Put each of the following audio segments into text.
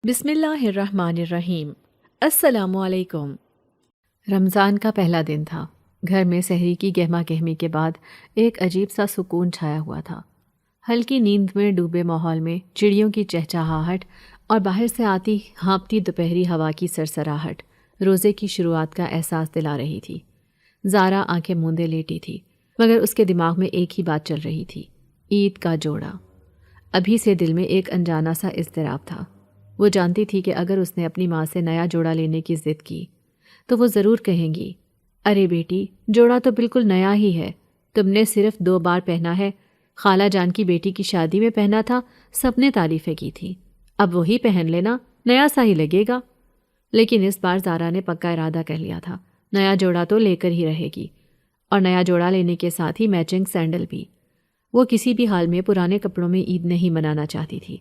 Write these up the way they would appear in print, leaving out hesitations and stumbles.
بسم اللہ الرحمن الرحیم۔ السلام علیکم۔ رمضان کا پہلا دن تھا۔ گھر میں سحری کی گہما گہمی کے بعد ایک عجیب سا سکون چھایا ہوا تھا۔ ہلکی نیند میں ڈوبے ماحول میں چڑیوں کی چہچہاہٹ اور باہر سے آتی ہانپتی دوپہری ہوا کی سرسراہٹ روزے کی شروعات کا احساس دلا رہی تھی۔ زارا آنکھیں موندے لیٹی تھی، مگر اس کے دماغ میں ایک ہی بات چل رہی تھی، عید کا جوڑا۔ ابھی سے دل میں ایک انجانا سا اضطراب تھا۔ وہ جانتی تھی کہ اگر اس نے اپنی ماں سے نیا جوڑا لینے کی ضد کی تو وہ ضرور کہیں گی، ارے بیٹی، جوڑا تو بالکل نیا ہی ہے، تم نے صرف 2 بار پہنا ہے، خالہ جان کی بیٹی کی شادی میں پہنا تھا، سب نے تعریفیں کی تھی، اب وہی پہن لینا، نیا سا ہی لگے گا۔ لیکن اس بار زارا نے پکا ارادہ کر لیا تھا، نیا جوڑا تو لے کر ہی رہے گی، اور نیا جوڑا لینے کے ساتھ ہی میچنگ سینڈل بھی۔ وہ کسی بھی حال میں پرانے کپڑوں میں عید نہیں منانا چاہتی تھی۔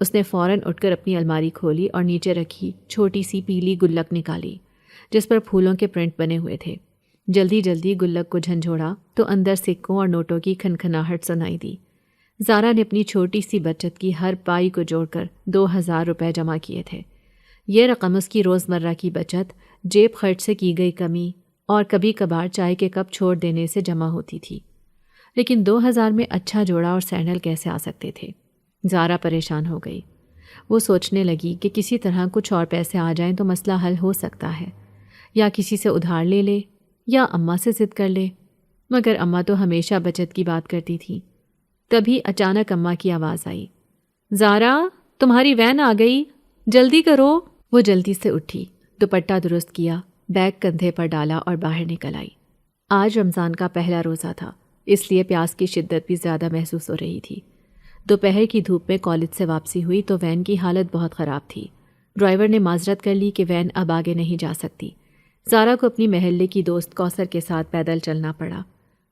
اس نے فوراً اٹھ کر اپنی الماری کھولی اور نیچے رکھی چھوٹی سی پیلی گلک نکالی جس پر پھولوں کے پرنٹ بنے ہوئے تھے۔ جلدی جلدی گلک کو جھنجھوڑا تو اندر سکوں اور نوٹوں کی کھنکھناہٹ سنائی دی۔ زارا نے اپنی چھوٹی سی بچت کی ہر پائی کو جوڑ کر 2000 روپے جمع کیے تھے۔ یہ رقم اس کی روزمرہ کی بچت، جیب خرچ سے کی گئی کمی اور کبھی کبھار چائے کے کپ چھوڑ دینے سے جمع ہوتی تھی۔ لیکن 2000 میں اچھا جوڑا اور سینڈل کیسے آ سکتے تھے؟ زارا پریشان ہو گئی۔ وہ سوچنے لگی کہ کسی طرح کچھ اور پیسے آ جائیں تو مسئلہ حل ہو سکتا ہے، یا کسی سے ادھار لے لے یا اماں سے ضد کر لے، مگر اماں تو ہمیشہ بچت کی بات کرتی تھی۔ تبھی اچانک اماں کی آواز آئی، زارا، تمہاری وین آ گئی، جلدی کرو۔ وہ جلدی سے اٹھی، دوپٹہ درست کیا، بیگ کندھے پر ڈالا اور باہر نکل آئی۔ آج رمضان کا پہلا روزہ تھا، اس لیے پیاس کی شدت بھی زیادہ محسوس ہو رہی تھی۔ دوپہر کی دھوپ میں کالج سے واپسی ہوئی تو وین کی حالت بہت خراب تھی۔ ڈرائیور نے معذرت کر لی کہ وین اب آگے نہیں جا سکتی۔ زارا کو اپنی محلے کی دوست کوثر کے ساتھ پیدل چلنا پڑا۔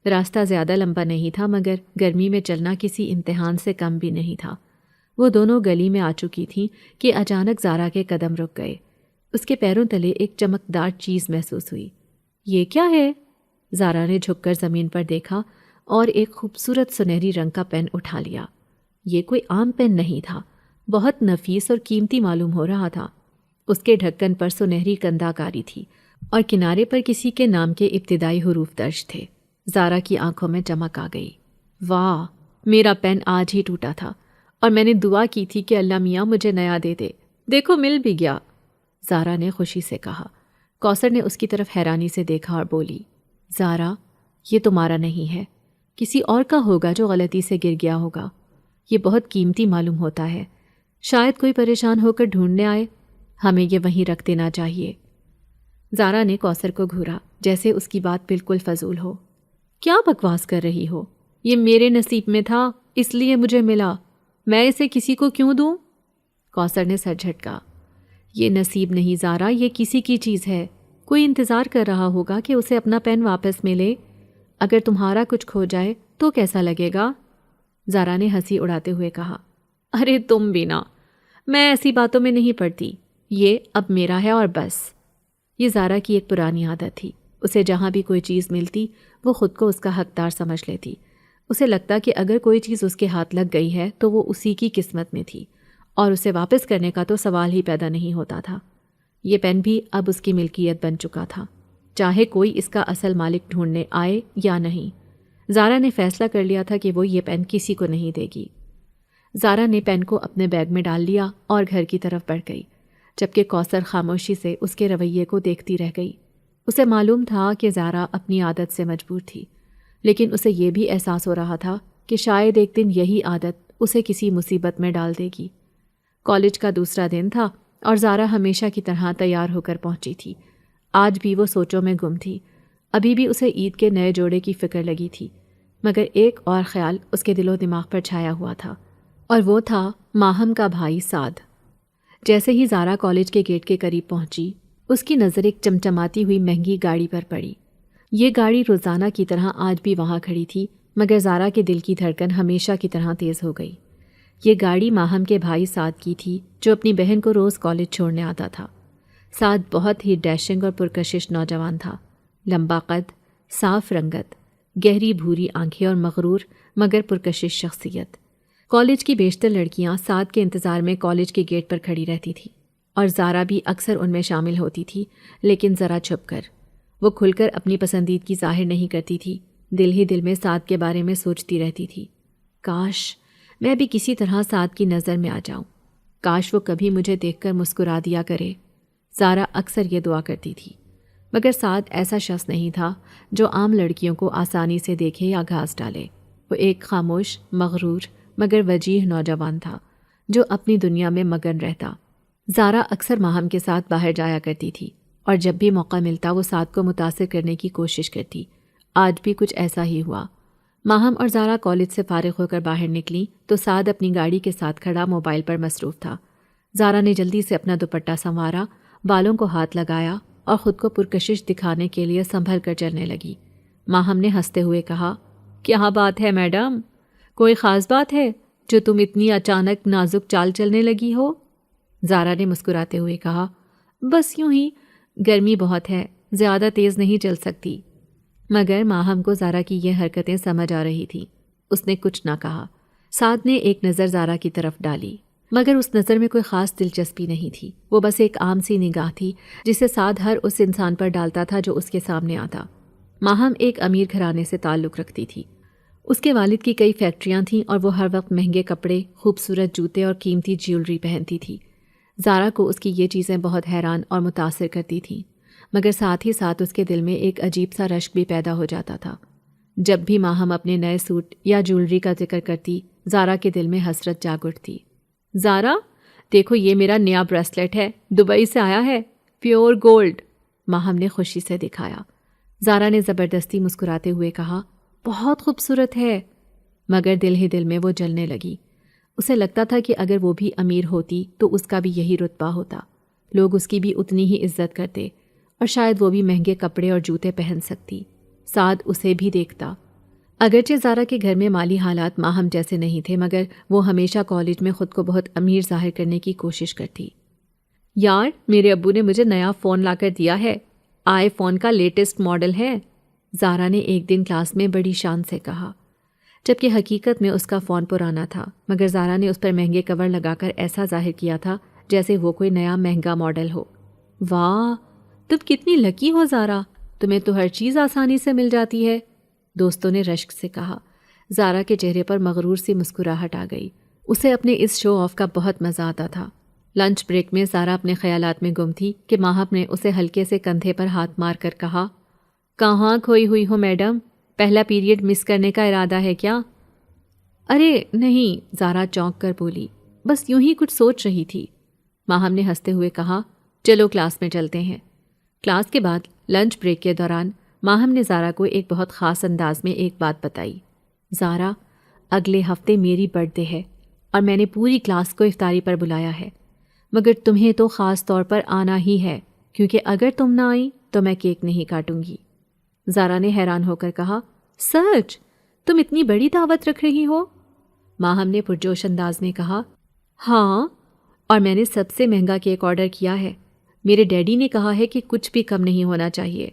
راستہ زیادہ لمبا نہیں تھا، مگر گرمی میں چلنا کسی امتحان سے کم بھی نہیں تھا۔ وہ دونوں گلی میں آ چکی تھیں کہ اچانک زارا کے قدم رک گئے۔ اس کے پیروں تلے ایک چمکدار چیز محسوس ہوئی۔ یہ کیا ہے؟ زارا نے جھک کر زمین پر دیکھا اور ایک خوبصورت سنہری رنگ کا پین اٹھا لیا۔ یہ کوئی عام پین نہیں تھا، بہت نفیس اور قیمتی معلوم ہو رہا تھا۔ اس کے ڈھکن پر سنہری کندہ کاری تھی اور کنارے پر کسی کے نام کے ابتدائی حروف درج تھے۔ زارا کی آنکھوں میں چمک آ گئی۔ واہ، میرا پین آج ہی ٹوٹا تھا اور میں نے دعا کی تھی کہ اللہ میاں مجھے نیا دے دے، دیکھو مل بھی گیا، زارا نے خوشی سے کہا۔ کوثر نے اس کی طرف حیرانی سے دیکھا اور بولی، زارا، یہ تمہارا نہیں ہے، کسی اور کا ہوگا جو غلطی سے گر گیا ہوگا۔ یہ بہت قیمتی معلوم ہوتا ہے، شاید کوئی پریشان ہو کر ڈھونڈنے آئے، ہمیں یہ وہیں رکھ دینا چاہیے۔ زارا نے کوثر کو گھورا جیسے اس کی بات بالکل فضول ہو۔ کیا بکواس کر رہی ہو؟ یہ میرے نصیب میں تھا، اس لیے مجھے ملا، میں اسے کسی کو کیوں دوں؟ کوثر نے سر جھٹکا۔ یہ نصیب نہیں زارا، یہ کسی کی چیز ہے، کوئی انتظار کر رہا ہوگا کہ اسے اپنا پین واپس ملے۔ اگر تمہارا کچھ کھو جائے تو کیسا لگے گا؟ زارا نے ہنسی اڑاتے ہوئے کہا، ارے تم بھی نا، میں ایسی باتوں میں نہیں پڑتی، یہ اب میرا ہے اور بس۔ یہ زارا کی ایک پرانی عادت تھی، اسے جہاں بھی کوئی چیز ملتی وہ خود کو اس کا حقدار سمجھ لیتی۔ اسے لگتا کہ اگر کوئی چیز اس کے ہاتھ لگ گئی ہے تو وہ اسی کی قسمت میں تھی اور اسے واپس کرنے کا تو سوال ہی پیدا نہیں ہوتا تھا۔ یہ پین بھی اب اس کی ملکیت بن چکا تھا، چاہے کوئی اس کا اصل مالک ڈھونڈنے آئے یا نہیں۔ زارا نے فیصلہ کر لیا تھا کہ وہ یہ پین کسی کو نہیں دے گی۔ زارا نے پین کو اپنے بیگ میں ڈال لیا اور گھر کی طرف بڑھ گئی، جبکہ کوثر خاموشی سے اس کے رویے کو دیکھتی رہ گئی۔ اسے معلوم تھا کہ زارا اپنی عادت سے مجبور تھی، لیکن اسے یہ بھی احساس ہو رہا تھا کہ شاید ایک دن یہی عادت اسے کسی مصیبت میں ڈال دے گی۔ کالج کا دوسرا دن تھا اور زارا ہمیشہ کی طرح تیار ہو کر پہنچی تھی۔ آج بھی وہ سوچوں میں گم تھی۔ ابھی بھی اسے عید کے نئے جوڑے کی فکر لگی تھی، مگر ایک اور خیال اس کے دل و دماغ پر چھایا ہوا تھا، اور وہ تھا ماہم کا بھائی سعد۔ جیسے ہی زارا کالج کے گیٹ کے قریب پہنچی، اس کی نظر ایک چمچماتی ہوئی مہنگی گاڑی پر پڑی۔ یہ گاڑی روزانہ کی طرح آج بھی وہاں کھڑی تھی، مگر زارا کے دل کی دھڑکن ہمیشہ کی طرح تیز ہو گئی۔ یہ گاڑی ماہم کے بھائی سعد کی تھی، جو اپنی بہن کو روز کالج چھوڑنے آتا تھا۔ سعد بہت ہی ڈیشنگ اور پرکشش نوجوان تھا، لمبا قد، صاف رنگت، گہری بھوری آنکھیں اور مغرور مگر پرکشش شخصیت۔ کالج کی بیشتر لڑکیاں سعد کے انتظار میں کالج کے گیٹ پر کھڑی رہتی تھیں اور زارا بھی اکثر ان میں شامل ہوتی تھی، لیکن ذرا چھپ کر۔ وہ کھل کر اپنی پسندیدگی ظاہر نہیں کرتی تھی، دل ہی دل میں سعد کے بارے میں سوچتی رہتی تھی۔ کاش میں بھی کسی طرح سعد کی نظر میں آ جاؤں، کاش وہ کبھی مجھے دیکھ کر مسکرا دیا کرے۔ زارا اکثر یہ دعا کرتی تھی، مگر سعد ایسا شخص نہیں تھا جو عام لڑکیوں کو آسانی سے دیکھے یا گھاس ڈالے۔ وہ ایک خاموش، مغرور مگر وجیح نوجوان تھا جو اپنی دنیا میں مگن رہتا۔ زارا اکثر ماہم کے ساتھ باہر جایا کرتی تھی اور جب بھی موقع ملتا وہ سعد کو متاثر کرنے کی کوشش کرتی۔ آج بھی کچھ ایسا ہی ہوا۔ ماہم اور زارا کالج سے فارغ ہو کر باہر نکلی تو سعد اپنی گاڑی کے ساتھ کھڑا موبائل پر مصروف تھا۔ زارا نے جلدی سے اپنا دوپٹہ سنوارا، بالوں کو ہاتھ لگایا اور خود کو پرکشش دکھانے کے لیے سنبھل کر چلنے لگی۔ ماہم نے ہنستے ہوئے کہا، کیا بات ہے میڈم؟ کوئی خاص بات ہے جو تم اتنی اچانک نازک چال چلنے لگی ہو؟ زارا نے مسکراتے ہوئے کہا، بس یوں ہی، گرمی بہت ہے، زیادہ تیز نہیں چل سکتی۔ مگر ماہم کو زارا کی یہ حرکتیں سمجھ آ رہی تھیں۔ اس نے کچھ نہ کہا۔ سعد نے ایک نظر زارا کی طرف ڈالی، مگر اس نظر میں کوئی خاص دلچسپی نہیں تھی۔ وہ بس ایک عام سی نگاہ تھی جسے سعد ہر اس انسان پر ڈالتا تھا جو اس کے سامنے آتا۔ ماہم ایک امیر گھرانے سے تعلق رکھتی تھی۔ اس کے والد کی کئی فیکٹریاں تھیں اور وہ ہر وقت مہنگے کپڑے، خوبصورت جوتے اور قیمتی جیولری پہنتی تھی۔ زارا کو اس کی یہ چیزیں بہت حیران اور متاثر کرتی تھیں، مگر ساتھ ہی ساتھ اس کے دل میں ایک عجیب سا رشک بھی پیدا ہو جاتا تھا۔ جب بھی ماہم اپنے نئے سوٹ یا جیولری کا ذکر کرتی، زارا کے دل میں حسرت جاگ اٹھتی۔ زارا، دیکھو یہ میرا نیا بریسلیٹ ہے، دبئی سے آیا ہے، پیور گولڈ، ماہم نے خوشی سے دکھایا۔ زارا نے زبردستی مسکراتے ہوئے کہا، بہت خوبصورت ہے، مگر دل ہی دل میں وہ جلنے لگی۔ اسے لگتا تھا کہ اگر وہ بھی امیر ہوتی تو اس کا بھی یہی رتبہ ہوتا، لوگ اس کی بھی اتنی ہی عزت کرتے اور شاید وہ بھی مہنگے کپڑے اور جوتے پہن سکتی۔ سعد اسے بھی دیکھتا۔ اگرچہ زارا کے گھر میں مالی حالات ماہم جیسے نہیں تھے، مگر وہ ہمیشہ کالج میں خود کو بہت امیر ظاہر کرنے کی کوشش کرتی۔ یار، میرے ابو نے مجھے نیا فون لا کر دیا ہے، آئی فون کا لیٹسٹ ماڈل ہے، زارا نے ایک دن کلاس میں بڑی شان سے کہا، جبکہ حقیقت میں اس کا فون پرانا تھا، مگر زارا نے اس پر مہنگے کور لگا کر ایسا ظاہر کیا تھا جیسے وہ کوئی نیا مہنگا ماڈل ہو۔ واہ، تم کتنی لکی ہو زارا، تمہیں تو ہر چیز آسانی سے مل جاتی ہے، دوستوں نے رشک سے کہا۔ زارا کے چہرے پر مغرور سی مسکراہٹ آ گئی۔ اسے اپنے اس شو آف کا بہت مزہ آتا تھا۔ لنچ بریک میں زارا اپنے خیالات میں گم تھی کہ ماہم نے اسے ہلکے سے کندھے پر ہاتھ مار کر کہا، کہاں کھوئی ہوئی ہو میڈم؟ پہلا پیریڈ مس کرنے کا ارادہ ہے کیا؟ ارے نہیں، زارا چونک کر بولی، بس یوں ہی کچھ سوچ رہی تھی۔ ماہم نے ہنستے ہوئے کہا، چلو کلاس میں چلتے ہیں۔ کلاس کے بعد لنچ بریک کے دوران ماہم نے زارا کو ایک بہت خاص انداز میں ایک بات بتائی، زارا، اگلے ہفتے میری برتھ ڈے ہے اور میں نے پوری کلاس کو افطاری پر بلایا ہے، مگر تمہیں تو خاص طور پر آنا ہی ہے، کیونکہ اگر تم نہ آئی تو میں کیک نہیں کاٹوں گی۔ زارا نے حیران ہو کر کہا، سچ؟ تم اتنی بڑی دعوت رکھ رہی ہو؟ ماہم نے پرجوش انداز میں کہا، ہاں، اور میں نے سب سے مہنگا کیک آرڈر کیا ہے۔ میرے ڈیڈی نے کہا ہے کہ کچھ بھی کم نہیں ہونا چاہیے،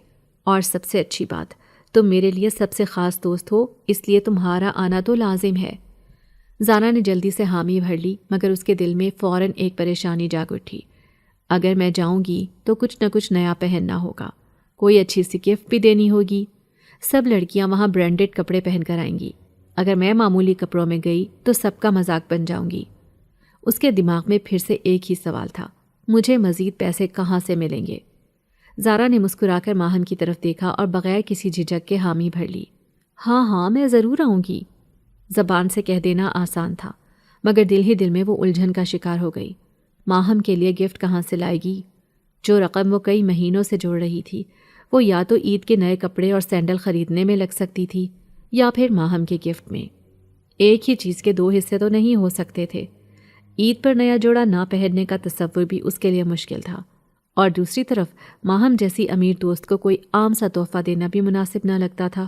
اور سب سے اچھی بات، تم میرے لیے سب سے خاص دوست ہو، اس لیے تمہارا آنا تو لازم ہے۔ زارا نے جلدی سے حامی بھر لی، مگر اس کے دل میں فوراً ایک پریشانی جاگ اٹھی۔ اگر میں جاؤں گی تو کچھ نہ کچھ نیا پہننا ہوگا، کوئی اچھی سی گفٹ بھی دینی ہوگی۔ سب لڑکیاں وہاں برانڈڈ کپڑے پہن کر آئیں گی، اگر میں معمولی کپڑوں میں گئی تو سب کا مذاق بن جاؤں گی۔ اس کے دماغ میں پھر سے ایک ہی سوال تھا، مجھے مزید پیسے کہاں سے ملیں گے؟ زارا نے مسکرا کر ماہم کی طرف دیکھا اور بغیر کسی جھجک کے حامی بھر لی، ہاں ہاں میں ضرور آؤں گی۔ زبان سے کہہ دینا آسان تھا، مگر دل ہی دل میں وہ الجھن کا شکار ہو گئی۔ ماہم کے لیے گفٹ کہاں سے لائے گی؟ جو رقم وہ کئی مہینوں سے جوڑ رہی تھی، وہ یا تو عید کے نئے کپڑے اور سینڈل خریدنے میں لگ سکتی تھی یا پھر ماہم کے گفٹ میں۔ ایک ہی چیز کے دو حصے تو نہیں ہو سکتے تھے۔ عید پر نیا جوڑا نہ پہننے کا تصور بھی اس کے لیے مشکل تھا، اور دوسری طرف ماہم جیسی امیر دوست کو کوئی عام سا تحفہ دینا بھی مناسب نہ لگتا تھا۔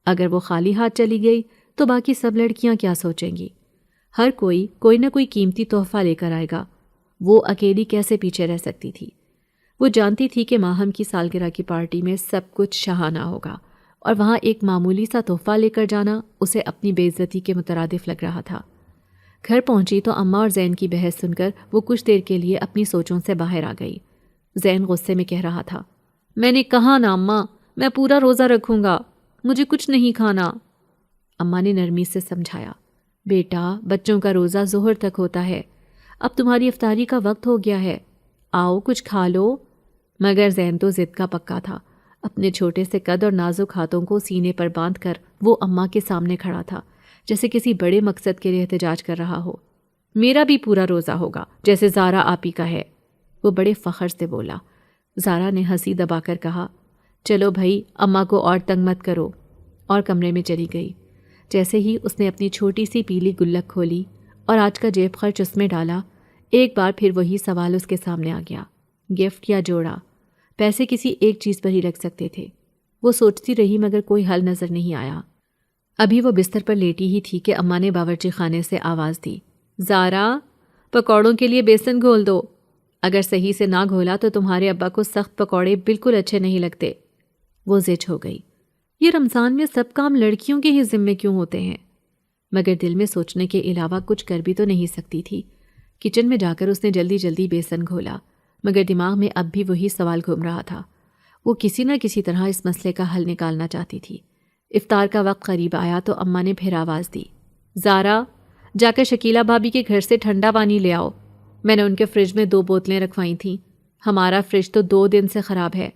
اگر وہ خالی ہاتھ چلی گئی تو باقی سب لڑکیاں کیا سوچیں گی؟ ہر کوئی نہ کوئی قیمتی تحفہ لے کر آئے گا، وہ اکیلی کیسے پیچھے رہ سکتی تھی؟ وہ جانتی تھی کہ ماہم کی سالگرہ کی پارٹی میں سب کچھ شاہانہ ہوگا، اور وہاں ایک معمولی سا تحفہ لے کر جانا اسے اپنی بے عزتی کے مترادف لگ رہا تھا۔ گھر پہنچی تو اماں اور زین کی بحث سن کر وہ کچھ دیر کے لیے اپنی سوچوں سے باہر آ گئی۔ زین غصے میں کہہ رہا تھا، میں نے کہا نا اماں، میں پورا روزہ رکھوں گا، مجھے کچھ نہیں کھانا۔ اماں نے نرمی سے سمجھایا، بیٹا بچوں کا روزہ ظہر تک ہوتا ہے، اب تمہاری افطاری کا وقت ہو گیا ہے، آؤ کچھ کھا لو۔ مگر زین تو ضد کا پکا تھا۔ اپنے چھوٹے سے قد اور نازک ہاتھوں کو سینے پر باندھ کر وہ اماں کے سامنے کھڑا تھا، جیسے کسی بڑے مقصد کے لیے احتجاج کر رہا ہو۔ میرا بھی پورا روزہ ہوگا جیسے زارا آپی کا ہے، وہ بڑے فخر سے بولا۔ زارا نے ہنسی دبا کر کہا، چلو بھائی اماں کو اور تنگ مت کرو، اور کمرے میں چلی گئی۔ جیسے ہی اس نے اپنی چھوٹی سی پیلی گلک کھولی اور آج کا جیب خرچ اس میں ڈالا، ایک بار پھر وہی سوال اس کے سامنے آ گیا، گفٹ یا جوڑا؟ پیسے کسی ایک چیز پر ہی رکھ سکتے تھے۔ وہ سوچتی رہی مگر کوئی حل نظر نہیں آیا۔ ابھی وہ بستر پر لیٹی ہی تھی کہ اماں نے باورچی خانے سے آواز دی، زارا پکوڑوں کے لیے بیسن گھول دو، اگر صحیح سے نہ گھولا تو تمہارے ابا کو سخت پکوڑے بالکل اچھے نہیں لگتے۔ وہ زچ ہو گئی، یہ رمضان میں سب کام لڑکیوں کے ہی ذمے کیوں ہوتے ہیں؟ مگر دل میں سوچنے کے علاوہ کچھ کر بھی تو نہیں سکتی تھی۔ کچن میں جا کر اس نے جلدی جلدی بیسن گھولا، مگر دماغ میں اب بھی وہی سوال گھوم رہا تھا۔ وہ کسی نہ کسی طرح اس مسئلے کا حل نکالنا چاہتی تھی۔ افطار کا وقت قریب آیا تو اماں نے پھر آواز دی، زارا جا کر شکیلہ بھابی کے گھر سے ٹھنڈا پانی لے آؤ، میں نے ان کے فریج میں 2 بوتلیں رکھوائی تھیں، ہمارا فریج تو 2 دن سے خراب ہے۔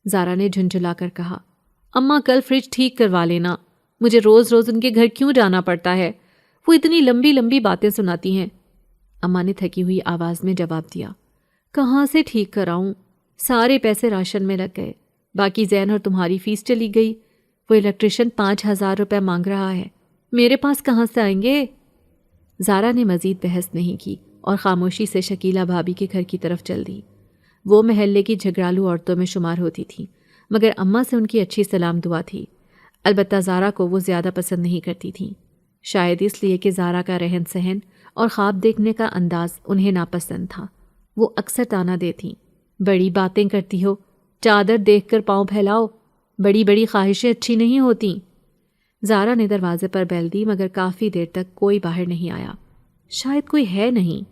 زارا نے جھنجھلا کر کہا، اماں کل فریج ٹھیک کروا لینا، مجھے روز روز ان کے گھر کیوں جانا پڑتا ہے، وہ اتنی لمبی لمبی باتیں سناتی ہیں۔ اماں نے تھکی ہوئی آواز میں جواب دیا، کہاں سے ٹھیک کراؤں، سارے پیسے راشن میں لگ گئے، باقی زین اور تمہاری فیس چلی گئی، وہ الیکٹریشین 5,000 روپے مانگ رہا ہے، میرے پاس کہاں سے آئیں گے؟ زارا نے مزید بحث نہیں کی اور خاموشی سے شکیلہ بھابی کے گھر کی طرف چل دی۔ وہ محلے کی جھگڑالو عورتوں میں شمار ہوتی تھیں، مگر اماں سے ان کی اچھی سلام دعا تھی۔ البتہ زارا کو وہ زیادہ پسند نہیں کرتی تھیں، شاید اس لیے کہ زارا کا رہن سہن اور خواب دیکھنے کا انداز انہیں ناپسند تھا۔ وہ اکثر طعنہ دیتیں، بڑی باتیں کرتی ہو، چادر دیکھ کر پاؤں پھیلاؤ، بڑی بڑی خواہشیں اچھی نہیں ہوتیں۔ زارا نے دروازے پر بیل دی مگر کافی دیر تک کوئی باہر نہیں آیا۔ شاید کوئی ہے نہیں،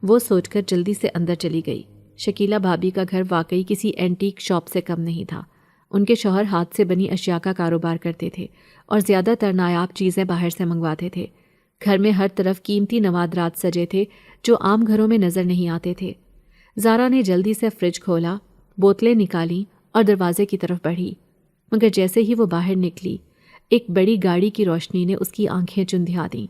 وہ سوچ کر جلدی سے اندر چلی گئی۔ شکیلہ بھابی کا گھر واقعی کسی اینٹیک شاپ سے کم نہیں تھا۔ ان کے شوہر ہاتھ سے بنی اشیاء کا کاروبار کرتے تھے اور زیادہ تر نایاب چیزیں باہر سے منگواتے تھے۔ گھر میں ہر طرف قیمتی نوادرات سجے تھے جو عام گھروں میں نظر نہیں آتے تھے۔ زارا نے جلدی سے فریج کھولا، بوتلیں نکالیں اور دروازے کی طرف بڑھی، مگر جیسے ہی وہ باہر نکلی ایک بڑی گاڑی کی روشنی نے اس کی آنکھیں چندھیا دیں۔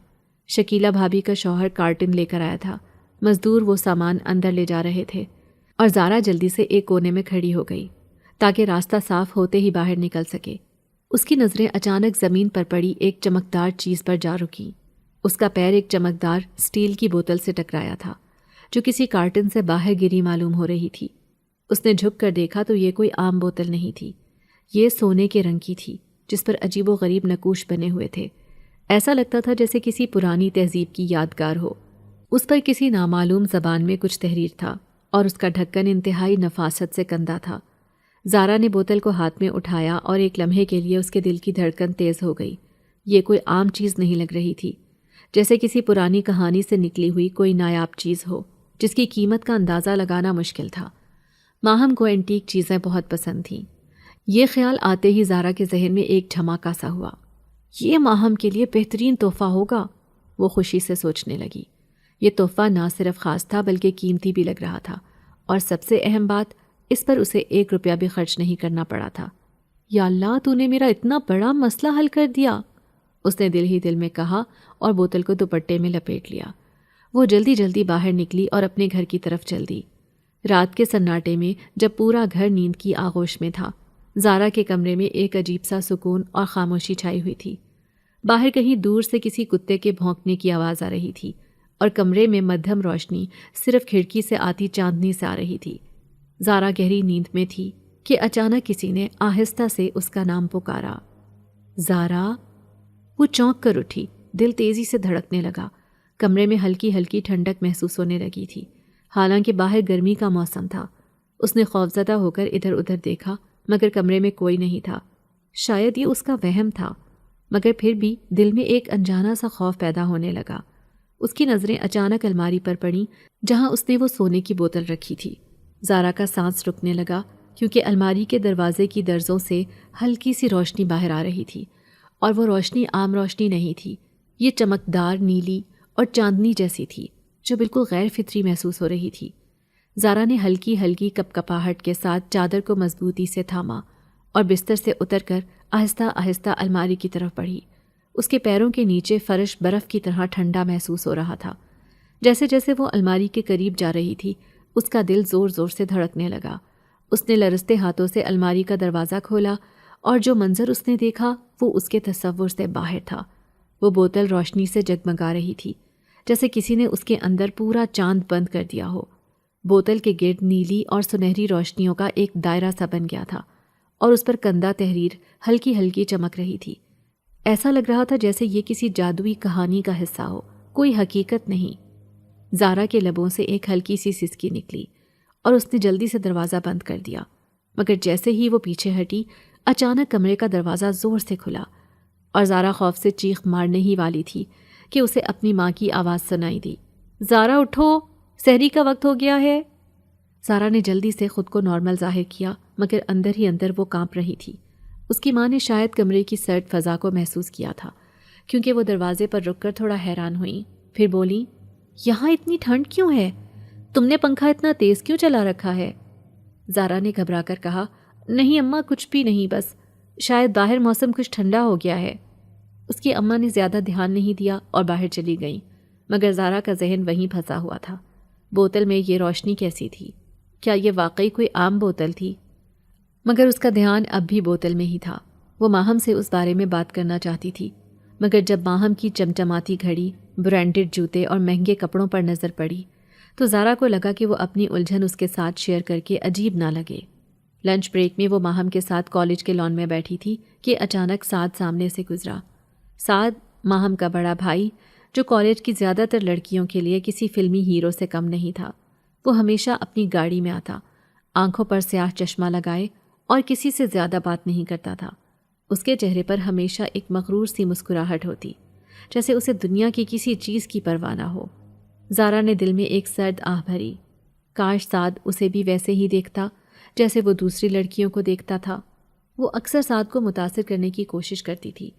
شکیلہ بھابی کا شوہر کارٹن لے کر آیا تھا، مزدور وہ سامان اندر لے جا رہے تھے اور زارا جلدی سے ایک کونے میں کھڑی ہو گئی تاکہ راستہ صاف ہوتے ہی باہر نکل سکے۔ اس کی نظریں اچانک زمین پر پڑی ایک چمکدار چیز پر جا رکیں۔ اس کا پیر ایک چمکدار سٹیل کی بوتل سے ٹکرایا تھا جو کسی کارٹن سے باہر گری معلوم ہو رہی تھی۔ اس نے جھک کر دیکھا تو یہ کوئی عام بوتل نہیں تھی، یہ سونے کے رنگ کی تھی جس پر عجیب و غریب نقوش بنے ہوئے تھے۔ ایسا لگتا تھا جیسے کسی پرانی تہذیب کی یادگار ہو۔ اس پر کسی نامعلوم زبان میں کچھ تحریر تھا اور اس کا ڈھکن انتہائی نفاست سے کندہ تھا۔ زارا نے بوتل کو ہاتھ میں اٹھایا اور ایک لمحے کے لیے اس کے دل کی دھڑکن تیز ہو گئی۔ یہ کوئی عام چیز نہیں لگ رہی تھی، جیسے کسی پرانی کہانی سے نکلی ہوئی کوئی نایاب چیز ہو جس کی قیمت کا اندازہ لگانا مشکل تھا۔ ماہم کو اینٹیک چیزیں بہت پسند تھیں۔ یہ خیال آتے ہی زارا کے ذہن میں ایک دھماکہ سا ہوا، یہ ماہم کے لیے بہترین تحفہ ہوگا۔ وہ خوشی سے سوچنے لگی۔ یہ تحفہ نہ صرف خاص تھا بلکہ قیمتی بھی لگ رہا تھا، اور سب سے اہم بات، اس پر اسے 1 روپیہ بھی خرچ نہیں کرنا پڑا تھا۔ یا اللہ، تو نے میرا اتنا بڑا مسئلہ حل کر دیا، اس نے دل ہی دل میں کہا اور بوتل کو دوپٹے میں لپیٹ لیا۔ وہ جلدی جلدی باہر نکلی اور اپنے گھر کی طرف چل دی۔ رات کے سناٹے میں جب پورا گھر نیند کی آغوش میں تھا، زارا کے کمرے میں ایک عجیب سا سکون اور خاموشی چھائی ہوئی تھی۔ باہر کہیں دور سے کسی کتے کے بھونکنے کی آواز آ رہی تھی اور کمرے میں مدھم روشنی صرف کھڑکی سے آتی چاندنی سے آ رہی تھی۔ زارا گہری نیند میں تھی کہ اچانک کسی نے آہستہ سے اس کا نام پکارا، زارا۔ وہ چونک کر اٹھی، دل تیزی سے دھڑکنے لگا۔ کمرے میں ہلکی ہلکی ٹھنڈک محسوس ہونے لگی تھی، حالانکہ باہر گرمی کا موسم تھا۔ اس نے خوفزدہ ہو کر ادھر ادھر دیکھا مگر کمرے میں کوئی نہیں تھا۔ شاید یہ اس کا وہم تھا، مگر پھر بھی دل میں ایک انجانا سا خوف پیدا ہونے لگا۔ اس کی نظریں اچانک الماری پر پڑیں جہاں اس نے وہ سونے کی بوتل رکھی تھی۔ زارا کا سانس رکنے لگا کیونکہ الماری کے دروازے کی درزوں سے ہلکی سی روشنی باہر آ رہی تھی، اور وہ روشنی عام روشنی نہیں تھی، یہ چمکدار نیلی اور چاندنی جیسی تھی جو بالکل غیر فطری محسوس ہو رہی تھی۔ زارا نے ہلکی ہلکی کپکپاہٹ کے ساتھ چادر کو مضبوطی سے تھاما اور بستر سے اتر کر آہستہ آہستہ الماری کی طرف بڑھی۔ اس کے پیروں کے نیچے فرش برف کی طرح ٹھنڈا محسوس ہو رہا تھا۔ جیسے جیسے وہ الماری کے قریب جا رہی تھی اس کا دل زور زور سے دھڑکنے لگا۔ اس نے لرزتے ہاتھوں سے الماری کا دروازہ کھولا اور جو منظر اس نے دیکھا وہ اس کے تصور سے باہر تھا۔ وہ بوتل روشنی سے جگمگا رہی تھی جیسے کسی نے اس کے اندر پورا چاند بند کر دیا ہو۔ بوتل کے گرد نیلی اور سنہری روشنیوں کا ایک دائرہ سا بن گیا تھا اور اس پر کندہ تحریر ہلکی ہلکی چمک رہی تھی۔ ایسا لگ رہا تھا جیسے یہ کسی جادوئی کہانی کا حصہ ہو، کوئی حقیقت نہیں۔ زارا کے لبوں سے ایک ہلکی سی سسکی نکلی اور اس نے جلدی سے دروازہ بند کر دیا، مگر جیسے ہی وہ پیچھے ہٹی اچانک کمرے کا دروازہ زور سے کھلا اور زارا خوف سے چیخ مارنے ہی والی تھی کہ اسے اپنی ماں کی آواز سنائی دی، زارا اٹھو، سحری کا وقت ہو گیا ہے۔ زارا نے جلدی سے خود کو نارمل ظاہر کیا مگر اندر ہی اندر وہ کانپ رہی تھی۔ اس کی ماں نے شاید کمرے کی سرد فضا کو محسوس کیا تھا کیونکہ وہ دروازے پر رک کر تھوڑا حیران ہوئیں، پھر بولی، یہاں اتنی ٹھنڈ کیوں ہے؟ تم نے پنکھا اتنا تیز کیوں چلا رکھا ہے؟ زارا نے گھبرا کر کہا، نہیں اماں، کچھ بھی نہیں، بس شاید باہر موسم کچھ ٹھنڈا ہو گیا ہے۔ اس کی اماں نے زیادہ دھیان نہیں دیا اور باہر چلی گئیں، مگر زارا کا ذہن وہیں پھنسا ہوا تھا۔ بوتل میں یہ روشنی کیسی تھی؟ کیا یہ واقعی کوئی عام بوتل تھی؟ مگر اس کا دھیان اب بھی بوتل میں ہی تھا۔ وہ ماہم سے اس بارے میں بات کرنا چاہتی تھی، مگر جب ماہم کی چمچماتی گھڑی، برانڈڈ جوتے اور مہنگے کپڑوں پر نظر پڑی تو زارا کو لگا کہ وہ اپنی الجھن اس کے ساتھ شیئر کر کے عجیب نہ لگے۔ لنچ بریک میں وہ ماہم کے ساتھ کالج کے لان میں بیٹھی تھی کہ اچانک سعد سامنے سے گزرا۔ سعد ماہم کا بڑا بھائی جو کالج کی زیادہ تر لڑکیوں کے لیے کسی فلمی ہیرو سے کم نہیں تھا۔ وہ ہمیشہ اپنی گاڑی میں آتا، آنکھوں پر سیاہ چشمہ لگائے اور کسی سے زیادہ بات نہیں کرتا تھا۔ اس کے چہرے پر ہمیشہ ایک مغرور سی مسکراہٹ ہوتی، جیسے اسے دنیا کی کسی چیز کی پرواہ نہ ہو۔ زارا نے دل میں ایک سرد آہ بھری، کاش سعد اسے بھی ویسے ہی دیکھتا جیسے وہ دوسری لڑکیوں کو دیکھتا تھا۔ وہ اکثر سعد کو متاثر کرنے کی کوشش کرتی تھی،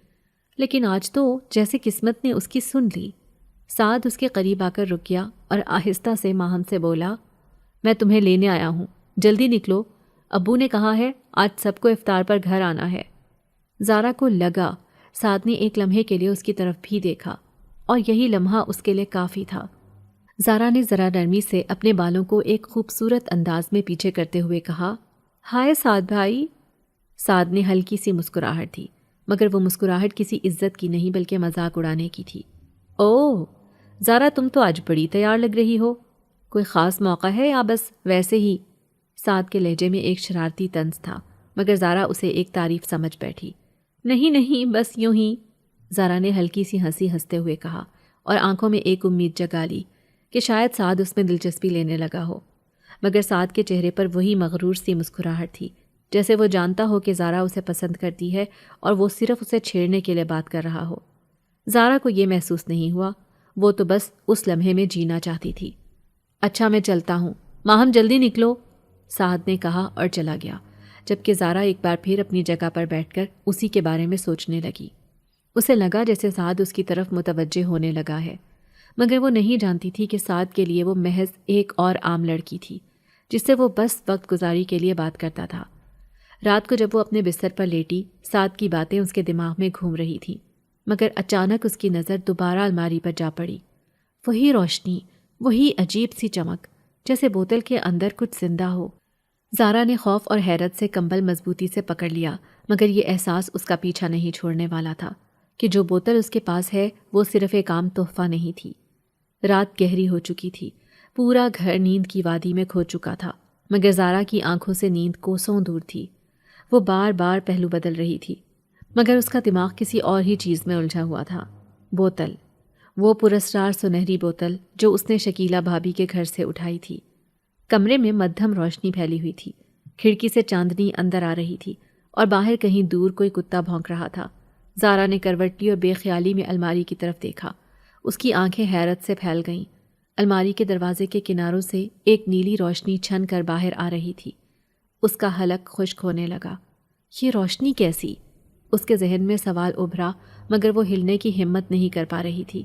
لیکن آج تو جیسے قسمت نے اس کی سن لی۔ سعد اس کے قریب آ کر رک گیا اور آہستہ سے ماہم سے بولا، میں تمہیں لینے آیا ہوں، جلدی نکلو، ابو نے کہا ہے آج سب کو افطار پر گھر آنا ہے۔ زارا کو لگا سعد نے ایک لمحے کے لیے اس کی طرف بھی دیکھا اور یہی لمحہ اس کے لیے کافی تھا۔ زارا نے ذرا نرمی سے اپنے بالوں کو ایک خوبصورت انداز میں پیچھے کرتے ہوئے کہا، ہائے سعد بھائی۔ سعد نے ہلکی سی مسکراہٹ دی، مگر وہ مسکراہٹ کسی عزت کی نہیں بلکہ مذاق اڑانے کی تھی۔ اوہ زارا، تم تو آج بڑی تیار لگ رہی ہو، کوئی خاص موقع ہے یا بس ویسے ہی؟ سعد کے لہجے میں ایک شرارتی طنز تھا، مگر زارا اسے ایک تعریف سمجھ بیٹھی۔ نہیں نہیں، بس یوں ہی، زارا نے ہلکی سی ہنسی ہنستے ہوئے کہا اور آنکھوں میں ایک امید جگا لی کہ شاید سعد اس میں دلچسپی لینے لگا ہو، مگر سعد کے چہرے پر وہی مغرور سی مسکراہٹ تھی، جیسے وہ جانتا ہو کہ زارا اسے پسند کرتی ہے اور وہ صرف اسے چھیڑنے کے لیے بات کر رہا ہو۔ زارا کو یہ محسوس نہیں ہوا، وہ تو بس اس لمحے میں جینا چاہتی تھی۔ اچھا میں چلتا ہوں، ماہم جلدی نکلو، سعد نے کہا اور چلا گیا، جبکہ زارا ایک بار پھر اپنی جگہ پر بیٹھ کر اسی کے بارے میں سوچنے لگی۔ اسے لگا جیسے سعد اس کی طرف متوجہ ہونے لگا ہے، مگر وہ نہیں جانتی تھی کہ سعد کے لیے وہ محض ایک اور عام لڑکی تھی جس سے وہ بس وقت گزاری کے لیے بات کرتا تھا۔ رات کو جب وہ اپنے بستر پر لیٹی، سعد کی باتیں اس کے دماغ میں گھوم رہی تھیں، مگر اچانک اس کی نظر دوبارہ الماری پر جا پڑی۔ وہی روشنی، وہی عجیب سی چمک، جیسے بوتل کے اندر کچھ زندہ ہو۔ زارا نے خوف اور حیرت سے کمبل مضبوطی سے پکڑ لیا، مگر یہ احساس اس کا پیچھا نہیں چھوڑنے والا تھا کہ جو بوتل اس کے پاس ہے وہ صرف ایک عام تحفہ نہیں تھی۔ رات گہری ہو چکی تھی، پورا گھر نیند کی وادی میں کھو چکا تھا، مگر زارا کی آنکھوں سے نیند کوسوں دور تھی۔ وہ بار بار پہلو بدل رہی تھی، مگر اس کا دماغ کسی اور ہی چیز میں الجھا ہوا تھا۔ بوتل، وہ پراسرار سنہری بوتل جو اس نے شکیلا بھابی کے گھر سے اٹھائی تھی۔ کمرے میں مدھم روشنی پھیلی ہوئی تھی، کھڑکی سے چاندنی اندر آ رہی تھی اور باہر کہیں دور کوئی کتا بھونک رہا تھا۔ زارا نے کروٹ لی اور بے خیالی میں الماری کی طرف دیکھا۔ اس کی آنکھیں حیرت سے پھیل گئیں۔ الماری کے دروازے کے کناروں سے ایک نیلی روشنی چھن کر باہر آ رہی تھی۔ اس کا حلق خشک ہونے لگا۔ یہ روشنی کیسی؟ اس کے ذہن میں سوال ابھرا، مگر وہ ہلنے کی ہمت نہیں کر پا رہی تھی۔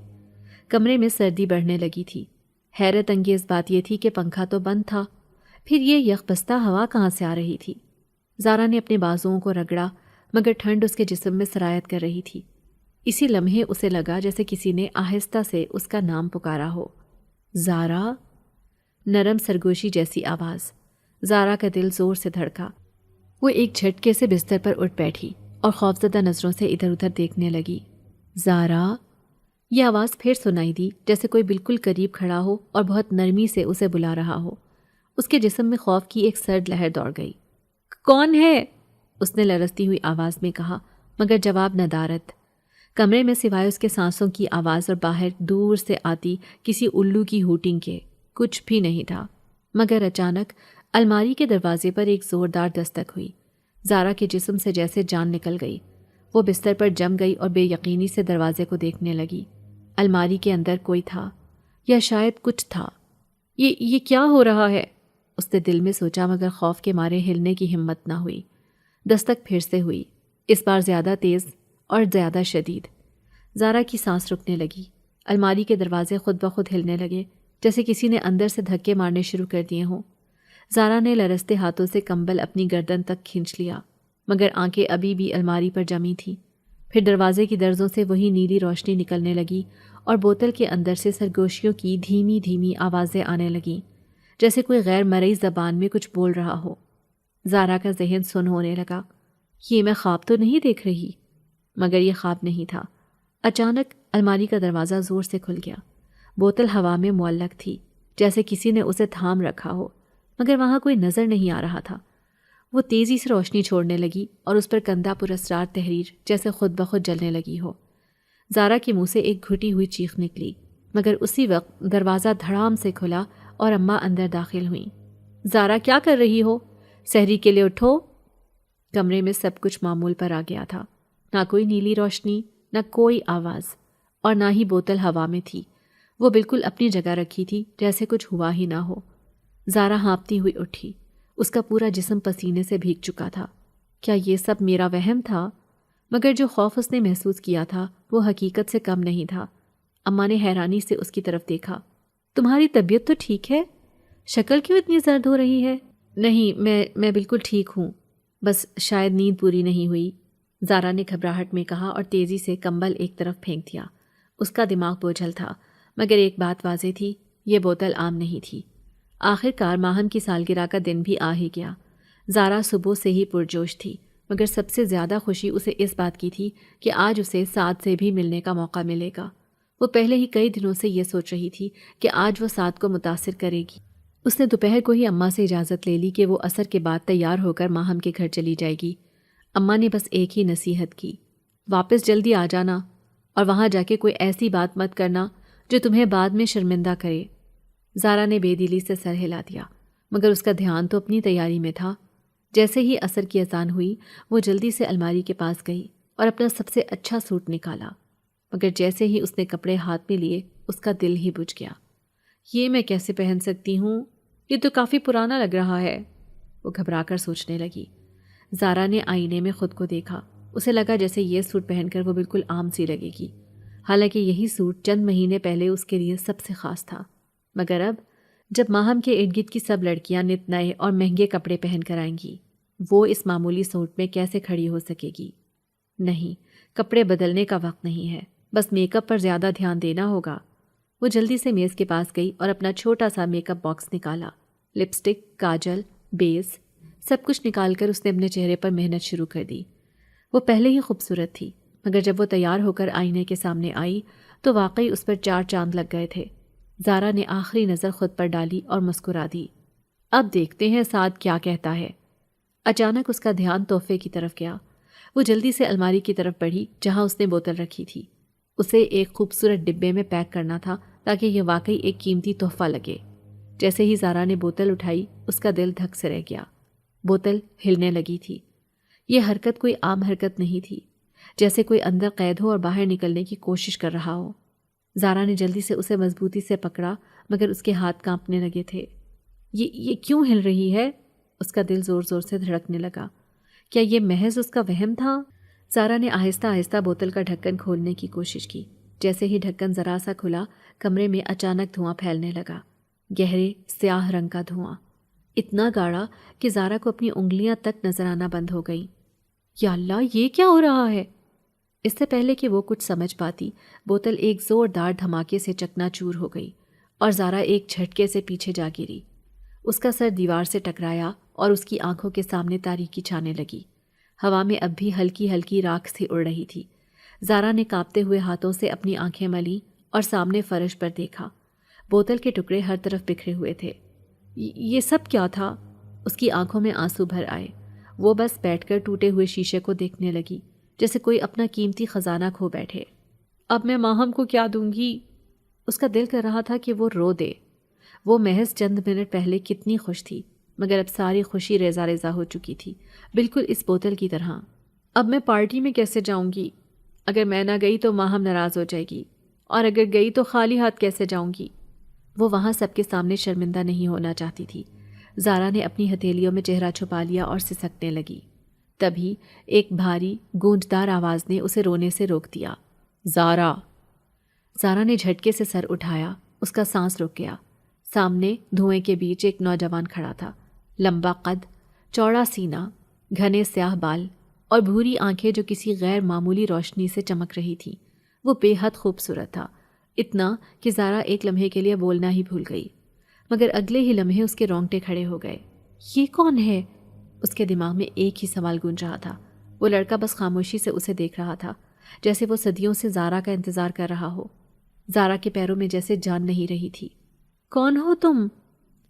کمرے میں سردی بڑھنے لگی تھی۔ حیرت انگیز بات یہ تھی کہ پنکھا تو بند تھا، پھر یہ یخبستہ ہوا کہاں سے آ رہی تھی؟ زارا نے اپنے بازوؤں کو رگڑا، مگر ٹھنڈ اس کے جسم میں سرایت کر رہی تھی۔ اسی لمحے اسے لگا جیسے کسی نے آہستہ سے اس کا نام پکارا ہو۔ زارا! نرم سرگوشی جیسی آواز۔ زارا کا دل زور سے دھڑکا۔ وہ ایک جھٹکے سے بستر پر اٹھ بیٹھی اور خوفزدہ نظروں سے ادھر ادھر دیکھنے لگی۔ زارا! یہ آواز پھر سنائی دی، جیسے کوئی بالکل قریب کھڑا ہو اور بہت نرمی سے اسے بلا رہا ہو۔ اس کے جسم میں خوف کی ایک سرد لہر دوڑ گئی۔ کون ہے؟ اس نے لرزتی ہوئی آواز میں کہا، مگر جواب ندارت۔ کمرے میں سوائے اس کے سانسوں کی آواز اور باہر دور سے آتی کسی الو کی ہوٹنگ کے کچھ بھی نہیں تھا۔ مگر اچانک الماری کے دروازے پر ایک زوردار دستک ہوئی۔ زارا کے جسم سے جیسے جان نکل گئی۔ وہ بستر پر جم گئی اور بے یقینی سے دروازے کو دیکھنے لگی۔ الماری کے اندر کوئی تھا، یا شاید کچھ تھا۔ یہ کیا ہو رہا ہے؟ اس نے دل میں سوچا، مگر خوف کے مارے ہلنے کی ہمت نہ ہوئی۔ دستک پھر سے ہوئی، اس بار زیادہ تیز اور زیادہ شدید۔ زارا کی سانس رکنے لگی۔ الماری کے دروازے خود بخود ہلنے لگے، جیسے کسی نے اندر سے دھکے مارنے شروع کر دیے ہوں۔ زارا نے لرزتے ہاتھوں سے کمبل اپنی گردن تک کھینچ لیا، مگر آنکھیں ابھی بھی الماری پر جمی تھیں۔ پھر دروازے کی درزوں سے وہی نیلی روشنی نکلنے لگی اور بوتل کے اندر سے سرگوشیوں کی دھیمی دھیمی آوازیں آنے لگیں، جیسے کوئی غیر مرئی زبان میں کچھ بول رہا ہو۔ زارا کا ذہن سن ہونے لگا۔ یہ میں خواب تو نہیں دیکھ رہی؟ مگر یہ خواب نہیں تھا۔ اچانک الماری کا دروازہ زور سے کھل گیا۔ بوتل ہوا میں معلق تھی، جیسے کسی نے اسے تھام رکھا ہو، مگر وہاں کوئی نظر نہیں آ رہا تھا۔ وہ تیزی سے روشنی چھوڑنے لگی اور اس پر کندھا پر اسرار تحریر جیسے خود بخود جلنے لگی ہو۔ زارا کے منہ سے ایک گھٹی ہوئی چیخ نکلی، مگر اسی وقت دروازہ دھڑام سے کھلا اور اماں اندر داخل ہوئیں۔ زارا، کیا کر رہی ہو؟ سحری کے لیے اٹھو۔ کمرے میں سب کچھ معمول پر آ گیا تھا۔ نہ کوئی نیلی روشنی، نہ کوئی آواز، اور نہ ہی بوتل ہوا میں تھی۔ وہ بالکل اپنی جگہ رکھی تھی، جیسے کچھ ہوا ہی نہ ہو۔ زارا ہانپتی ہوئی اٹھی۔ اس کا پورا جسم پسینے سے بھیگ چکا تھا۔ کیا یہ سب میرا وہم تھا؟ مگر جو خوف اس نے محسوس کیا تھا وہ حقیقت سے کم نہیں تھا۔ اماں نے حیرانی سے اس کی طرف دیکھا۔ تمہاری طبیعت تو ٹھیک ہے؟ شکل کیوں اتنی زرد ہو رہی ہے؟ نہیں، میں بالکل ٹھیک ہوں، بس شاید نیند پوری نہیں ہوئی، زارا نے گھبراہٹ میں کہا اور تیزی سے کمبل ایک طرف پھینک دیا۔ اس کا دماغ بوجھل تھا، مگر ایک بات واضح تھی، یہ بوتل عام نہیں تھی۔ آخر کار ماہم کی سالگرہ کا دن بھی آ ہی گیا۔ زارا صبح سے ہی پرجوش تھی، مگر سب سے زیادہ خوشی اسے اس بات کی تھی کہ آج اسے سعد سے بھی ملنے کا موقع ملے گا۔ وہ پہلے ہی کئی دنوں سے یہ سوچ رہی تھی کہ آج وہ سعد کو متاثر کرے گی۔ اس نے دوپہر کو ہی اماں سے اجازت لے لی کہ وہ عصر کے بعد تیار ہو کر ماہم کے گھر چلی جائے گی۔ اماں نے بس ایک ہی نصیحت کی، واپس جلدی آ جانا اور وہاں جا کے کوئی ایسی بات مت کرنا جو تمہیں بعد میں شرمندہ کرے۔ زارا نے بے دلی سے سر ہلا دیا، مگر اس کا دھیان تو اپنی تیاری میں تھا۔ جیسے ہی عصر کی اذان ہوئی، وہ جلدی سے الماری کے پاس گئی اور اپنا سب سے اچھا سوٹ نکالا، مگر جیسے ہی اس نے کپڑے ہاتھ میں لیے، اس کا دل ہی بجھ گیا۔ یہ میں کیسے پہن سکتی ہوں؟ یہ تو کافی پرانا لگ رہا ہے، وہ گھبرا کر سوچنے لگی۔ زارا نے آئینے میں خود کو دیکھا۔ اسے لگا جیسے یہ سوٹ پہن کر وہ بالکل عام سی لگے گی، حالانکہ یہی سوٹ چند مہینے پہلے اس کے لیے سب سے خاص تھا۔ مگر اب جب ماہم کے ارد گرد کی سب لڑکیاں نت نئے اور مہنگے کپڑے پہن کر آئیں گی، وہ اس معمولی سوٹ میں کیسے کھڑی ہو سکے گی؟ نہیں، کپڑے بدلنے کا وقت نہیں ہے، بس میک اپ پر زیادہ دھیان دینا ہوگا۔ وہ جلدی سے میز کے پاس گئی اور اپنا چھوٹا سا میک اپ باکس نکالا۔ لپسٹک، کاجل، بیس، سب کچھ نکال کر اس نے اپنے چہرے پر محنت شروع کر دی۔ وہ پہلے ہی خوبصورت تھی، مگر جب وہ تیار ہو کر آئینے کے سامنے آئی تو واقعی اس پر 4 چاند لگ گئے تھے۔ زارا نے آخری نظر خود پر ڈالی اور مسکرا دی۔ اب دیکھتے ہیں سعد کیا کہتا ہے۔ اچانک اس کا دھیان تحفے کی طرف گیا۔ وہ جلدی سے الماری کی طرف بڑھی جہاں اس نے بوتل رکھی تھی۔ اسے ایک خوبصورت ڈبے میں پیک کرنا تھا تاکہ یہ واقعی ایک قیمتی تحفہ لگے۔ جیسے ہی زارا نے بوتل اٹھائی، اس کا دل دھک سے رہ گیا۔ بوتل ہلنے لگی تھی۔ یہ حرکت کوئی عام حرکت نہیں تھی، جیسے کوئی اندر قید ہو اور باہر نکلنے کی کوشش کر رہا ہو۔ زارا نے جلدی سے اسے مضبوطی سے پکڑا مگر اس کے ہاتھ کانپنے لگے تھے۔ یہ کیوں ہل رہی ہے؟ اس کا دل زور زور سے دھڑکنے لگا۔ کیا یہ محض اس کا وہم تھا؟ زارا نے آہستہ آہستہ بوتل کا ڈھکن کھولنے کی کوشش کی۔ جیسے ہی ڈھکن ذرا سا کھلا، کمرے میں اچانک دھواں پھیلنے لگا، گہرے سیاہ رنگ کا دھواں، اتنا گاڑھا کہ زارا کو اپنی انگلیاں تک نظر آنا بند ہو گئیں۔ یا اللہ، یہ کیا ہو رہا ہے؟ اس سے پہلے کہ وہ کچھ سمجھ پاتی، بوتل ایک زوردار دھماکے سے چکنا چور ہو گئی اور زارا ایک جھٹکے سے پیچھے جا گری۔ اس کا سر دیوار سے ٹکرایا اور اس کی آنکھوں کے سامنے تاریکی چھانے لگی۔ ہوا میں اب بھی ہلکی ہلکی راکھ سی اڑ رہی تھی۔ زارا نے کانپتے ہوئے ہاتھوں سے اپنی آنکھیں ملیں اور سامنے فرش پر دیکھا۔ بوتل کے ٹکڑے ہر طرف بکھرے ہوئے تھے۔ یہ سب کیا تھا؟ اس کی آنکھوں میں آنسو بھر آئے۔ وہ بس بیٹھ کر ٹوٹے ہوئے شیشے کو دیکھنے لگی، جیسے کوئی اپنا قیمتی خزانہ کھو بیٹھے۔ اب میں ماہم کو کیا دوں گی؟ اس کا دل کر رہا تھا کہ وہ رو دے۔ وہ محض چند منٹ پہلے کتنی خوش تھی، مگر اب ساری خوشی ریزہ ریزہ ہو چکی تھی، بالکل اس بوتل کی طرح۔ اب میں پارٹی میں کیسے جاؤں گی؟ اگر میں نہ گئی تو ماہم ناراض ہو جائے گی، اور اگر گئی تو خالی ہاتھ کیسے جاؤں گی؟ وہ وہاں سب کے سامنے شرمندہ نہیں ہونا چاہتی تھی۔ زارا نے اپنی ہتھیلیوں میں چہرہ چھپا لیا اور سسکنے لگی۔ تبھی ایک بھاری گونجدار آواز نے اسے رونے سے روک دیا۔ زارا! زارا نے جھٹکے سے سر اٹھایا، اس کا سانس رک گیا۔ سامنے دھوئیں کے بیچ ایک نوجوان کھڑا تھا، لمبا قد، چوڑا سینہ، گھنے سیاہ بال اور بھوری آنکھیں جو کسی غیر معمولی روشنی سے چمک رہی تھیں۔ وہ بے حد خوبصورت تھا، اتنا کہ زارا ایک لمحے کے لیے بولنا ہی بھول گئی، مگر اگلے ہی لمحے اس کے رونگٹے کھڑے ہو گئے۔ یہ کون ہے؟ اس کے دماغ میں ایک ہی سوال گونج رہا تھا۔ وہ لڑکا بس خاموشی سے اسے دیکھ رہا تھا، جیسے وہ صدیوں سے زارا کا انتظار کر رہا ہو۔ زارا کے پیروں میں جیسے جان نہیں رہی تھی۔ کون ہو تم؟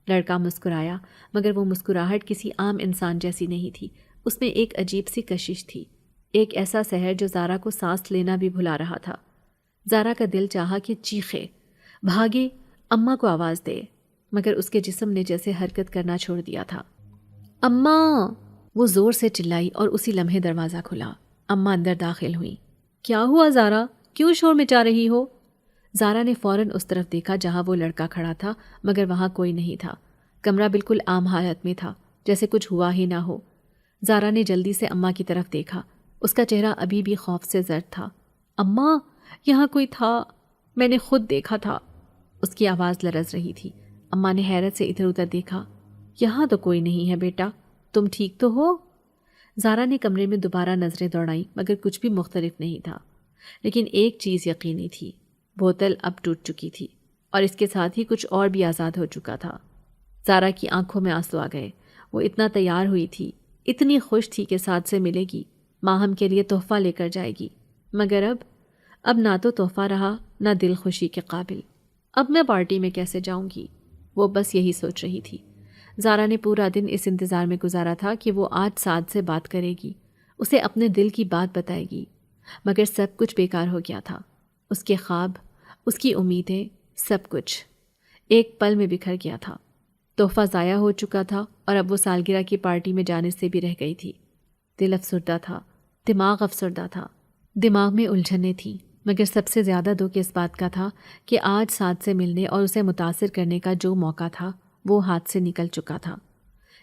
لڑکا مسکرایا، مگر وہ مسکراہٹ کسی عام انسان جیسی نہیں تھی، اس میں ایک عجیب سی کشش تھی، ایک ایسا سحر جو زارا کو سانس لینا بھی بھلا رہا تھا۔ زارا کا دل چاہا کہ چیخے، بھاگے، اماں کو آواز دے، مگر اس کے جسم نے جیسے حرکت کرنا چھوڑ دیا تھا۔ اماں! وہ زور سے چلائی اور اسی لمحے دروازہ کھلا۔ اماں اندر داخل ہوئیں۔ کیا ہوا زارا؟ کیوں شور مچا رہی ہو؟ زارا نے فوراً اس طرف دیکھا جہاں وہ لڑکا کھڑا تھا، مگر وہاں کوئی نہیں تھا۔ کمرہ بالکل عام حالت میں تھا، جیسے کچھ ہوا ہی نہ ہو۔ زارا نے جلدی سے اماں کی طرف دیکھا، اس کا چہرہ ابھی بھی خوف سے زرد تھا۔ اماں، یہاں کوئی تھا، میں نے خود دیکھا تھا۔ اس کی آواز لرز رہی تھی۔ اماں نے حیرت سے ادھر ادھر دیکھا۔ یہاں تو کوئی نہیں ہے بیٹا، تم ٹھیک تو ہو؟ زارا نے کمرے میں دوبارہ نظریں دوڑائیں، مگر کچھ بھی مختلف نہیں تھا۔ لیکن ایک چیز یقینی تھی، بوتل اب ٹوٹ چکی تھی، اور اس کے ساتھ ہی کچھ اور بھی آزاد ہو چکا تھا۔ زارا کی آنکھوں میں آنسو آ گئے۔ وہ اتنا تیار ہوئی تھی، اتنی خوش تھی کہ ساتھ سے ملے گی، ماہم کے لیے تحفہ لے کر جائے گی، مگر اب نہ تو تحفہ رہا، نہ دل خوشی کے قابل۔ اب میں پارٹی میں کیسے جاؤں گی؟ وہ بس یہی سوچ رہی تھی۔ زارا نے پورا دن اس انتظار میں گزارا تھا کہ وہ آج سعد سے بات کرے گی، اسے اپنے دل کی بات بتائے گی، مگر سب کچھ بیکار ہو گیا تھا۔ اس کے خواب، اس کی امیدیں، سب کچھ ایک پل میں بکھر گیا تھا۔ تحفہ ضائع ہو چکا تھا اور اب وہ سالگرہ کی پارٹی میں جانے سے بھی رہ گئی تھی۔ دل افسردہ تھا، دماغ افسردہ تھا، دماغ میں الجھنیں تھیں، مگر سب سے زیادہ دکھ اس بات کا تھا کہ آج سعد سے ملنے اور اسے متاثر کرنے کا جو موقع تھا وہ ہاتھ سے نکل چکا تھا۔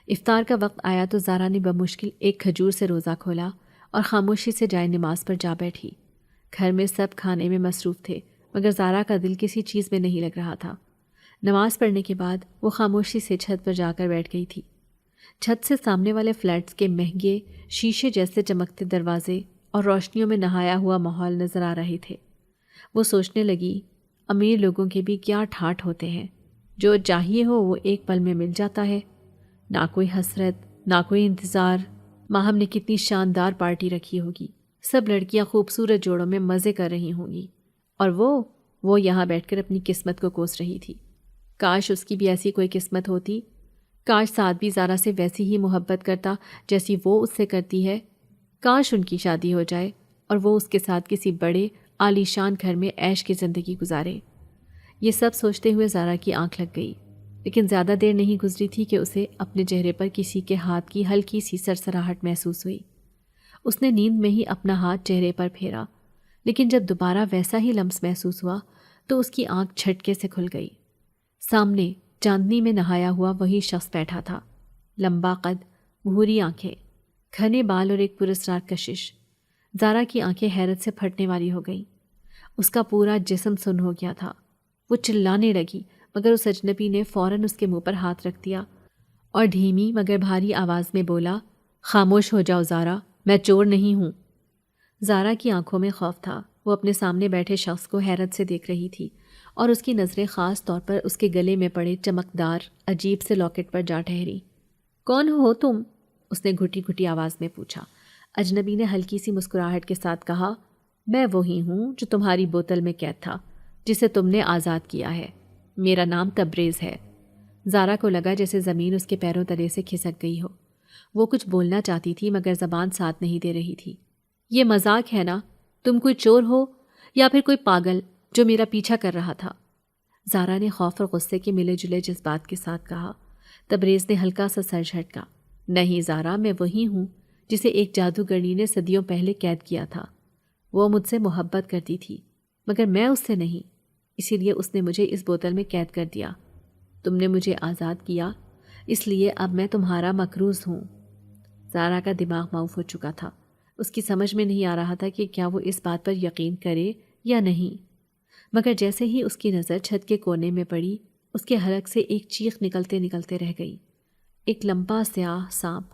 افطار کا وقت آیا تو زارا نے بمشکل ایک کھجور سے روزہ کھولا اور خاموشی سے جائے نماز پر جا بیٹھی۔ گھر میں سب کھانے میں مصروف تھے، مگر زارا کا دل کسی چیز میں نہیں لگ رہا تھا۔ نماز پڑھنے کے بعد وہ خاموشی سے چھت پر جا کر بیٹھ گئی تھی۔ چھت سے سامنے والے فلیٹس کے مہنگے شیشے جیسے چمکتے دروازے اور روشنیوں میں نہایا ہوا ماحول نظر آ رہے تھے۔ وہ سوچنے لگی، امیر لوگوں کے بھی کیا ٹھاٹھ ہوتے ہیں، جو چاہیے ہو وہ ایک پل میں مل جاتا ہے، نہ کوئی حسرت، نہ کوئی انتظار۔ ماہم نے کتنی شاندار پارٹی رکھی ہوگی، سب لڑکیاں خوبصورت جوڑوں میں مزے کر رہی ہوں گی، اور وہ یہاں بیٹھ کر اپنی قسمت کو کوس رہی تھی۔ کاش اس کی بھی ایسی کوئی قسمت ہوتی، کاش سعد بھی زارا سے ویسی ہی محبت کرتا جیسی وہ اس سے کرتی ہے، کاش ان کی شادی ہو جائے اور وہ اس کے ساتھ کسی بڑے عالی شان گھر میں عیش کی زندگی گزارے۔ یہ سب سوچتے ہوئے زارا کی آنکھ لگ گئی، لیکن زیادہ دیر نہیں گزری تھی کہ اسے اپنے چہرے پر کسی کے ہاتھ کی ہلکی سی سرسراہٹ محسوس ہوئی۔ اس نے نیند میں ہی اپنا ہاتھ چہرے پر پھیرا، لیکن جب دوبارہ ویسا ہی لمس محسوس ہوا تو اس کی آنکھ جھٹکے سے کھل گئی۔ سامنے چاندنی میں نہایا ہوا وہی شخص بیٹھا تھا، لمبا قد، بھوری آنکھیں، گھنے بال اور ایک پراسرار کشش۔ زارا کی آنکھیں حیرت سے پھٹنے والی ہو گئیں۔ اس کا پورا جسم سن ہو گیا تھا۔ وہ چلانے لگی، مگر اس اجنبی نے فوراً اس کے منہ پر ہاتھ رکھ دیا اور دھیمی مگر بھاری آواز میں بولا، خاموش ہو جاؤ زارا، میں چور نہیں ہوں۔ زارا کی آنکھوں میں خوف تھا۔ وہ اپنے سامنے بیٹھے شخص کو حیرت سے دیکھ رہی تھی اور اس کی نظریں خاص طور پر اس کے گلے میں پڑے چمکدار عجیب سے لاکٹ پر جا ٹھہری۔ کون ہو تم؟ اس نے گھٹی گھٹی آواز میں پوچھا۔ اجنبی نے ہلکی سی مسکراہٹ کے ساتھ کہا، میں وہی ہوں جو تمہاری بوتل میں قید تھا، جسے تم نے آزاد کیا ہے۔ میرا نام تبریز ہے۔ زارا کو لگا جیسے زمین اس کے پیروں تلے سے کھسک گئی ہو۔ وہ کچھ بولنا چاہتی تھی مگر زبان ساتھ نہیں دے رہی تھی۔ یہ مذاق ہے نا؟ تم کوئی چور ہو یا پھر کوئی پاگل جو میرا پیچھا کر رہا تھا؟ زارا نے خوف اور غصے کے ملے جلے جذبات کے ساتھ کہا۔ تبریز نے ہلکا سا سر جھٹکا۔ نہیں زارا، میں وہی ہوں جسے ایک جادوگرنی نے صدیوں پہلے قید کیا تھا۔ وہ مجھ سے محبت کرتی تھی مگر میں اس سے نہیں، اسی لیے اس نے مجھے اس بوتل میں قید کر دیا۔ تم نے مجھے آزاد کیا، اس لیے اب میں تمہارا مقروض ہوں۔ زارا کا دماغ معاف ہو چکا تھا۔ اس کی سمجھ میں نہیں آ رہا تھا کہ کیا وہ اس بات پر یقین کرے یا نہیں، مگر جیسے ہی اس کی نظر چھت کے کونے میں پڑی، اس کے حلق سے ایک چیخ نکلتے نکلتے رہ گئی۔ ایک لمبا سیاہ سانپ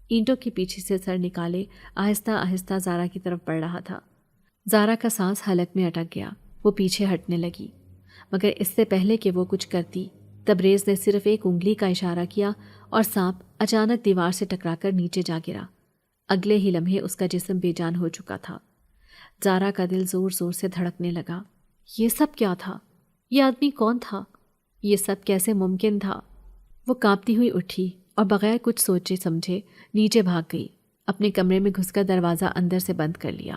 اینٹوں کے پیچھے سے سر نکالے آہستہ آہستہ زارا کی طرف بڑھ رہا تھا۔ زارا کا سانس حلق میں اٹک گیا۔ وہ پیچھے ہٹنے لگی، مگر اس سے پہلے کہ وہ کچھ کرتی، تبریز نے صرف ایک انگلی کا اشارہ کیا اور سانپ اچانک دیوار سے ٹکرا کر نیچے جا گرا۔ اگلے ہی لمحے اس کا جسم بے جان ہو چکا تھا۔ زارا کا دل زور زور سے دھڑکنے لگا۔ یہ سب کیا تھا؟ یہ آدمی کون تھا؟ یہ سب کیسے ممکن تھا؟ وہ کانپتی ہوئی اٹھی اور بغیر کچھ سوچے سمجھے نیچے بھاگ گئی۔ اپنے کمرے میں گھس کر دروازہ اندر سے بند کر لیا۔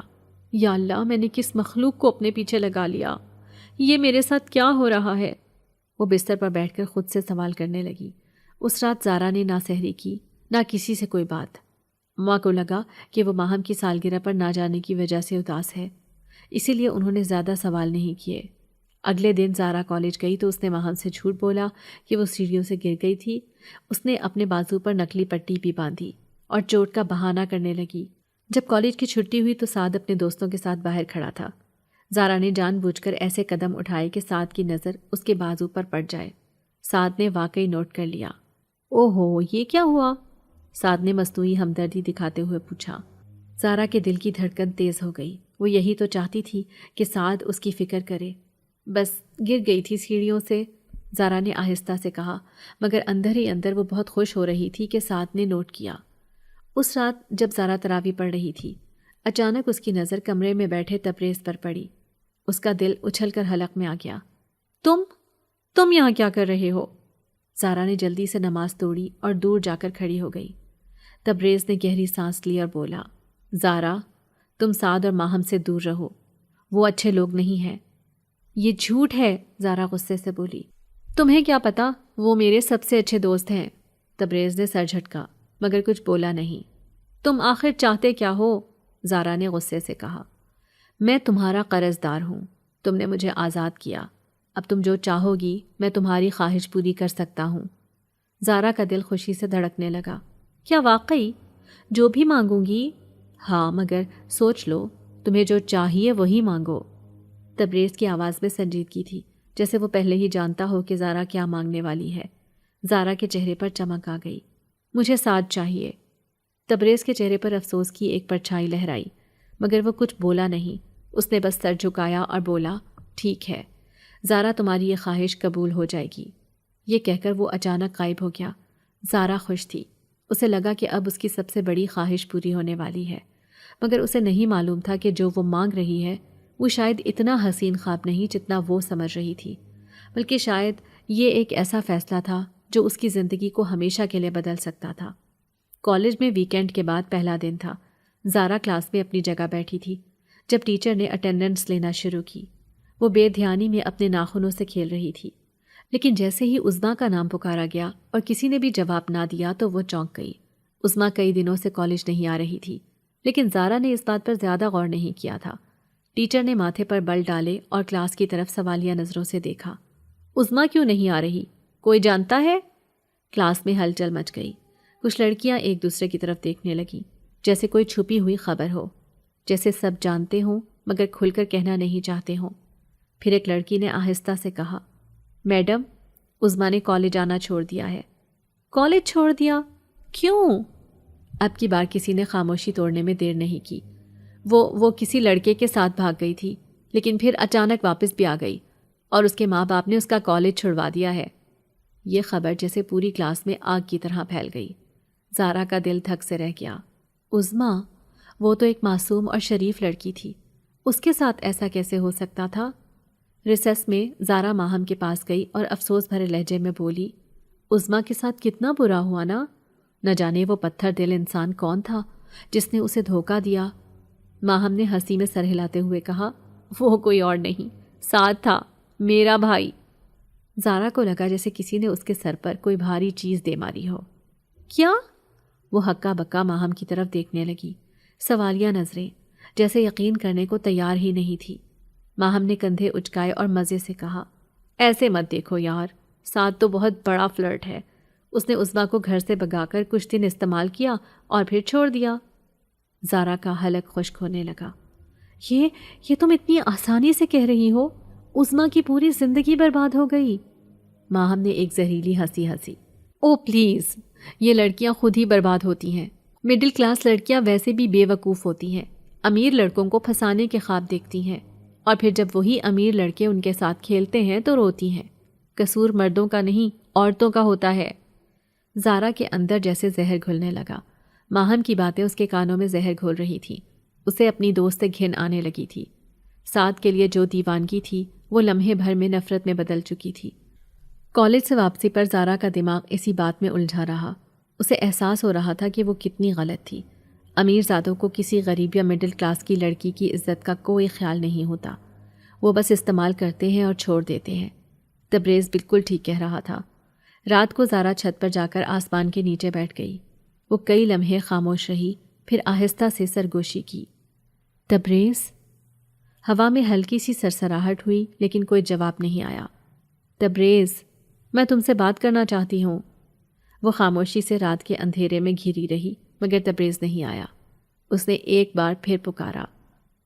یا اللہ، میں نے کس مخلوق کو اپنے پیچھے لگا لیا؟ یہ میرے ساتھ کیا ہو رہا ہے؟ وہ بستر پر بیٹھ کر خود سے سوال کرنے لگی۔ اس رات زارا نے نہ سحری کی، نہ کسی سے کوئی بات۔ ماں کو لگا کہ وہ ماہم کی سالگرہ پر نہ جانے کی وجہ سے اداس ہے، اسی لیے انہوں نے زیادہ سوال نہیں کیے۔ اگلے دن زارا کالج گئی تو اس نے ماہم سے جھوٹ بولا کہ وہ سیڑھیوں سے گر گئی تھی۔ اس نے اپنے بازو پر نکلی پٹی بھی باندھی اور چوٹ کا بہانہ کرنے لگی۔ جب کالج کی چھٹی ہوئی تو سعد اپنے دوستوں کے ساتھ باہر کھڑا تھا۔ زارا نے جان بوجھ کر ایسے قدم اٹھائے کہ سعد کی نظر اس کے بازو پر پڑ جائے۔ سعد نے واقعی نوٹ کر لیا۔ اوہو، یہ کیا ہوا؟ سعد نے مصنوعی ہمدردی دکھاتے ہوئے پوچھا۔ زارا کے دل کی دھڑکن تیز ہو گئی۔ وہ یہی تو چاہتی تھی کہ سعد اس کی فکر کرے۔ بس گر گئی تھی سیڑھیوں سے، زارا نے آہستہ سے کہا، مگر اندر ہی اندر وہ بہت خوش ہو رہی تھی کہ سعد نے نوٹ کیا۔ اس رات جب زارا تراویح پڑھ رہی تھی، اچانک اس کی نظر کمرے میں بیٹھے تبریز پر پڑی۔ اس کا دل اچھل کر حلق میں آ گیا۔ تم یہاں کیا کر رہے ہو؟ زارا نے جلدی سے نماز توڑی اور دور جا کر کھڑی ہو گئی۔ تبریز نے گہری سانس لی اور بولا، زارا، تم سعد اور ماہم سے دور رہو، وہ اچھے لوگ نہیں ہیں۔ یہ جھوٹ ہے، زارا غصے سے بولی۔ تمہیں کیا پتا، وہ میرے سب سے اچھے دوست ہیں۔ تبریز نے سر جھٹکا مگر کچھ بولا نہیں۔ تم آخر چاہتے کیا ہو؟ زارا نے غصے سے کہا۔ میں تمہارا قرض دار ہوں، تم نے مجھے آزاد کیا، اب تم جو چاہو گی میں تمہاری خواہش پوری کر سکتا ہوں۔ زارا کا دل خوشی سے دھڑکنے لگا۔ کیا واقعی؟ جو بھی مانگوں گی؟ ہاں، مگر سوچ لو، تمہیں جو چاہیے وہی مانگو۔ تبریز کی آواز میں سنجیدگی تھی، جیسے وہ پہلے ہی جانتا ہو کہ زارا کیا مانگنے والی ہے۔ زارا کے چہرے پر چمک آ گئی۔ مجھے سعد چاہیے۔ تبریز کے چہرے پر افسوس کی ایک پرچھائی لہرائی، مگر وہ کچھ بولا نہیں۔ اس نے بس سر جھکایا اور بولا، ٹھیک ہے، زارا تمہاری یہ خواہش قبول ہو جائے گی۔ یہ کہہ کر وہ اچانک غائب ہو گیا۔ زارا خوش تھی۔ اسے لگا کہ اب اس کی سب سے بڑی خواہش پوری ہونے والی ہے، مگر اسے نہیں معلوم تھا کہ جو وہ مانگ رہی ہے وہ شاید اتنا حسین خواب نہیں جتنا وہ سمجھ رہی تھی، بلکہ شاید یہ ایک ایسا فیصلہ تھا جو اس کی زندگی کو ہمیشہ کے لیے بدل سکتا تھا۔ کالج میں ویکینڈ کے بعد پہلا دن تھا۔ زارا کلاس میں اپنی جگہ بیٹھی تھی جب ٹیچر نے اٹینڈنس لینا شروع کی۔ وہ بے دھیانی میں اپنے ناخنوں سے کھیل رہی تھی، لیکن جیسے ہی عظمیٰ کا نام پکارا گیا اور کسی نے بھی جواب نہ دیا تو وہ چونک گئی۔ عظمیٰ کئی دنوں سے کالج نہیں آ رہی تھی، لیکن زارا نے اس بات پر زیادہ غور نہیں کیا تھا۔ ٹیچر نے ماتھے پر بل ڈالے اور کلاس کی طرف سوالیہ نظروں سے دیکھا۔ عظمیٰ کیوں نہیں آ رہی؟ کوئی جانتا ہے؟ کلاس میں ہلچل مچ گئی۔ کچھ لڑکیاں ایک دوسرے کی طرف دیکھنے لگیں، جیسے کوئی چھپی ہوئی خبر ہو، جیسے سب جانتے ہوں مگر کھل کر کہنا نہیں چاہتے ہوں۔ پھر ایک لڑکی نے آہستہ سے کہا، میڈم، عظمیٰ نے کالج آنا چھوڑ دیا ہے۔ کالج چھوڑ دیا؟ کیوں؟ اب کی بار کسی نے خاموشی توڑنے میں دیر نہیں کی۔ وہ کسی لڑکے کے ساتھ بھاگ گئی تھی، لیکن پھر اچانک واپس بھی آ گئی اور اس کے ماں باپ نے اس کا کالج چھڑوا دیا ہے۔ یہ خبر جیسے پوری کلاس میں آگ کی طرح پھیل گئی۔ زارا کا دل دھک سے رہ گیا۔ عظمیٰ، وہ تو ایک معصوم اور شریف لڑکی تھی، اس کے ساتھ ایسا کیسے ہو سکتا تھا؟ ریسیس میں زارا ماہم کے پاس گئی اور افسوس بھرے لہجے میں بولی، عظمیٰ کے ساتھ کتنا برا ہوا نا؟ نہ جانے وہ پتھر دل انسان کون تھا جس نے اسے دھوکہ دیا۔ ماہم نے ہنسی میں سر ہلاتے ہوئے کہا، وہ کوئی اور نہیں، ساتھ تھا میرا بھائی۔ زارا کو لگا جیسے کسی نے اس کے سر پر کوئی بھاری چیز دے ماری ہو۔ کیا؟ وہ ہکا بکا ماہم کی طرف دیکھنے لگی، سوالیہ نظریں، جیسے یقین کرنے کو تیار ہی نہیں تھی۔ ماہم نے کندھے اچکائے اور مزے سے کہا، ایسے مت دیکھو یار، ساتھ تو بہت بڑا فلرٹ ہے۔ اس نے عظمیٰ کو گھر سے بگا کر کچھ دن استعمال کیا اور پھر چھوڑ دیا۔ زارا کا حلق خشک ہونے لگا۔ یہ تم اتنی آسانی سے کہہ رہی ہو؟ عظمیٰ کی پوری زندگی برباد ہو گئی۔ ماہم نے ایک زہریلی ہنسی ہنسی۔ او پلیز، یہ لڑکیاں خود ہی برباد ہوتی ہیں۔ مڈل کلاس لڑکیاں ویسے بھی بے وقوف ہوتی ہیں، امیر لڑکوں کو پھنسانے کے خواب دیکھتی ہیں، اور پھر جب وہی امیر لڑکے ان کے ساتھ کھیلتے ہیں تو روتی ہیں۔ قصور مردوں کا نہیں، عورتوں کا ہوتا ہے۔ زارا کے اندر جیسے زہر گھلنے لگا۔ ماہم کی باتیں اس کے کانوں میں زہر گھول رہی تھی۔ اسے اپنی دوست سے گھن آنے لگی تھی۔ ساتھ کے لیے جو دیوانگی تھی وہ لمحے بھر میں نفرت میں بدل چکی تھی۔ کالج سے واپسی پر زارا کا دماغ اسی بات میں الجھا رہا۔ اسے احساس ہو رہا تھا کہ وہ کتنی غلط تھی۔ امیر زادوں کو کسی غریب یا مڈل کلاس کی لڑکی کی عزت کا کوئی خیال نہیں ہوتا، وہ بس استعمال کرتے ہیں اور چھوڑ دیتے ہیں۔ تبریز بالکل ٹھیک کہہ رہا تھا۔ رات کو زارا چھت پر جا کر آسمان کے نیچے بیٹھ گئی۔ وہ کئی لمحے خاموش رہی، پھر آہستہ سے سرگوشی کی، تبریز؟ ہوا میں ہلکی سی سرسراہٹ ہوئی لیکن کوئی جواب نہیں آیا۔ تبریز، میں تم سے بات کرنا چاہتی ہوں۔ وہ خاموشی سے رات کے اندھیرے میں گھری رہی مگر تبریز نہیں آیا۔ اس نے ایک بار پھر پکارا،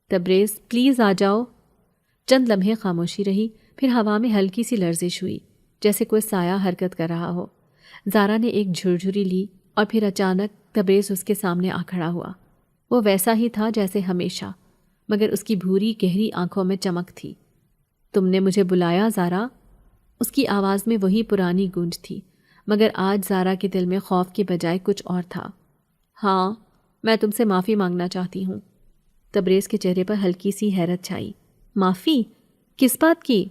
تبریز پلیز آ جاؤ۔ چند لمحے خاموشی رہی، پھر ہوا میں ہلکی سی لرزش ہوئی جیسے کوئی سایہ حرکت کر رہا ہو۔ زارا نے ایک جھرجھری لی اور پھر اچانک تبریز اس کے سامنے آ کھڑا ہوا۔ وہ ویسا ہی تھا جیسے ہمیشہ، مگر اس کی بھوری گہری آنکھوں میں چمک تھی۔ تم نے مجھے بلایا زارا؟ اس کی آواز میں وہی پرانی گونج تھی، مگر آج زارا کے دل میں خوف کے بجائے کچھ اور تھا۔ ہاں، میں تم سے معافی مانگنا چاہتی ہوں۔ تبریز کے چہرے پر ہلکی سی حیرت چھائی۔ معافی؟ کس بات کی؟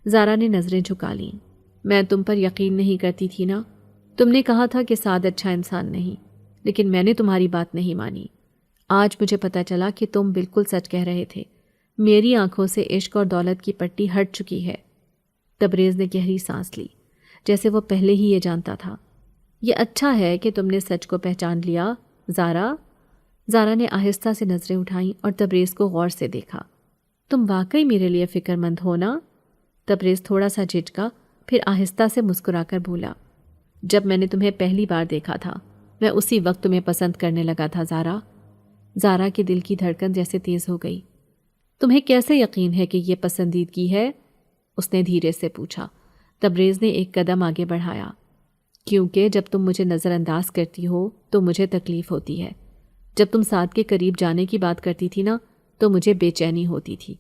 زارا نے نظریں جھکا لیں۔ میں تم پر یقین نہیں کرتی تھی نا، تم نے کہا تھا کہ سعد اچھا انسان نہیں، لیکن میں نے تمہاری بات نہیں مانی۔ آج مجھے پتہ چلا کہ تم بالکل سچ کہہ رہے تھے۔ میری آنکھوں سے عشق اور دولت کی پٹی ہٹ چکی ہے۔ تبریز نے گہری سانس لی، جیسے وہ پہلے ہی یہ جانتا تھا۔ یہ اچھا ہے کہ تم نے سچ کو پہچان لیا زارا۔ زارا نے آہستہ سے نظریں اٹھائیں اور تبریز کو غور سے دیکھا۔ تم واقعی میرے لیے فکر مند ہو نا؟ تبریز تھوڑا سا جھجکا، پھر آہستہ سے مسکرا کر بولا، جب میں نے تمہیں پہلی بار دیکھا تھا میں اسی وقت تمہیں پسند کرنے لگا تھا زارا۔ زارا کے دل کی دھڑکن جیسے تیز ہو گئی۔ تمہیں کیسے یقین ہے کہ یہ پسندیدگی ہے؟ اس نے دھیرے سے پوچھا۔ تبریز نے ایک قدم آگے بڑھایا۔ کیونکہ جب تم مجھے نظر انداز کرتی ہو تو مجھے تکلیف ہوتی ہے۔ جب تم سعد کے قریب جانے کی بات کرتی تھی نا تو مجھے بے چینی ہوتی تھی،